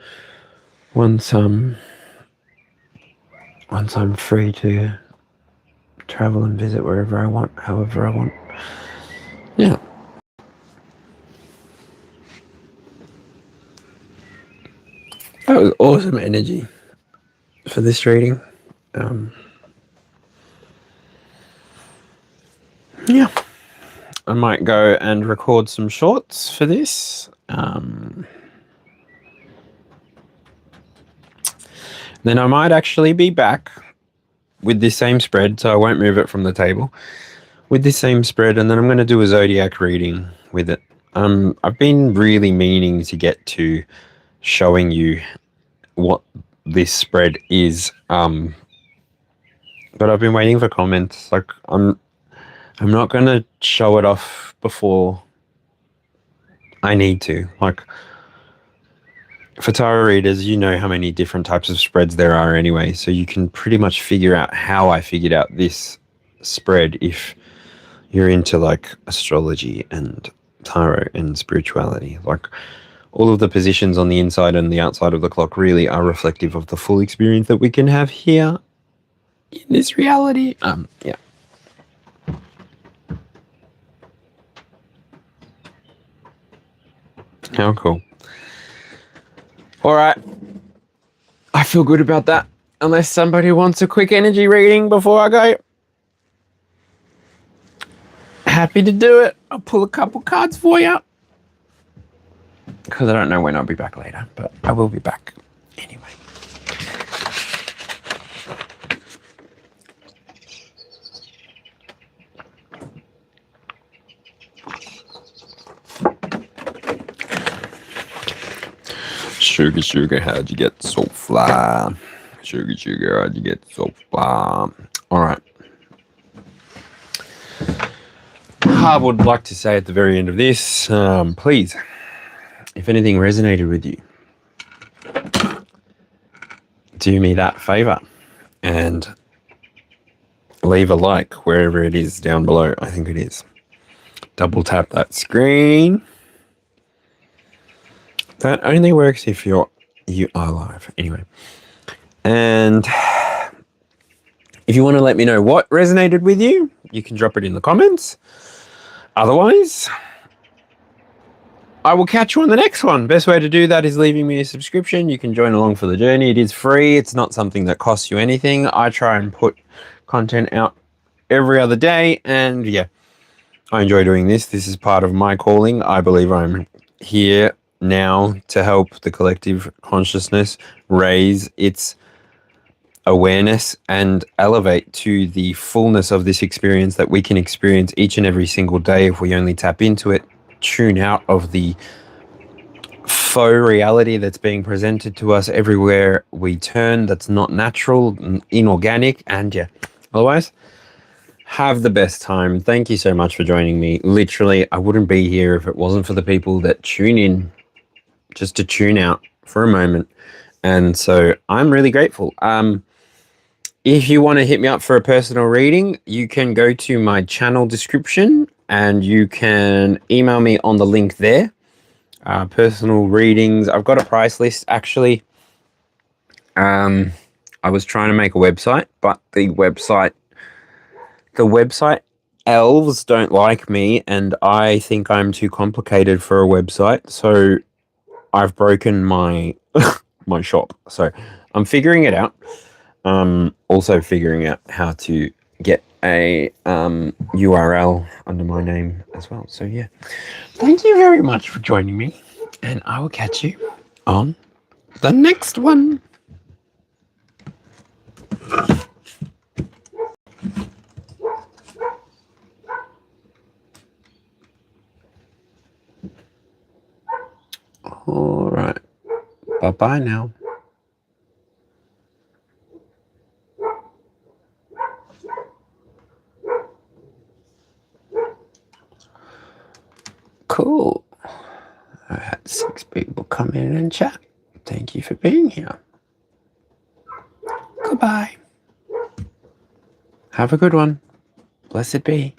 once I'm free to travel and visit wherever I want, however I want. Yeah. That was awesome energy for this reading. Yeah. I might go and record some shorts for this. Then I might actually be back with this same spread, so I won't move it from the table. With this same spread, and then I'm going to do a zodiac reading with it. I've been really meaning to get to showing you what this spread is, but I've been waiting for comments. Like I'm not going to show it off before I need to. Like, for tarot readers, you know how many different types of spreads there are anyway, so you can pretty much figure out how I figured out this spread if you're into like astrology and tarot and spirituality. Like, all of the positions on the inside and the outside of the clock really are reflective of the full experience that we can have here in this reality. Yeah. How cool. All right. I feel good about that. Unless somebody wants a quick energy reading before I go. Happy to do it. I'll pull a couple cards for you. Because I don't know when I'll be back later, but I will be back anyway. Sugar, sugar, how'd you get so fly? Sugar, sugar, how'd you get so fly? All right. I would like to say at the very end of this, please, if anything resonated with you, do me that favor and leave a like wherever it is down below. I think it is. Double tap that screen. That only works if you are live. Anyway. And if you want to let me know what resonated with you, you can drop it in the comments. Otherwise, I will catch you on the next one. Best way to do that is leaving me a subscription. You can join along for the journey. It is free. It's not something that costs you anything. I try and put content out every other day. And yeah, I enjoy doing this. This is part of my calling. I believe I'm here now to help the collective consciousness raise its awareness and elevate to the fullness of this experience that we can experience each and every single day if we only tap into it, tune out of the faux reality that's being presented to us everywhere we turn that's not natural, inorganic, and yeah. Otherwise, have the best time. Thank you so much for joining me. Literally, I wouldn't be here if it wasn't for the people that tune in just to tune out for a moment. And so I'm really grateful. If you want to hit me up for a personal reading, you can go to my channel description and you can email me on the link there. Personal readings. I've got a price list actually. I was trying to make a website, but the website elves don't like me, and I think I'm too complicated for a website. So I've broken my my shop. So I'm figuring it out. Also figuring out how to get a URL under my name as well. So yeah, thank you very much for joining me, and I will catch you on the next one. All right. Bye-bye now. Cool. I had 6 people come in and chat. Thank you for being here. Goodbye. Have a good one. Blessed be.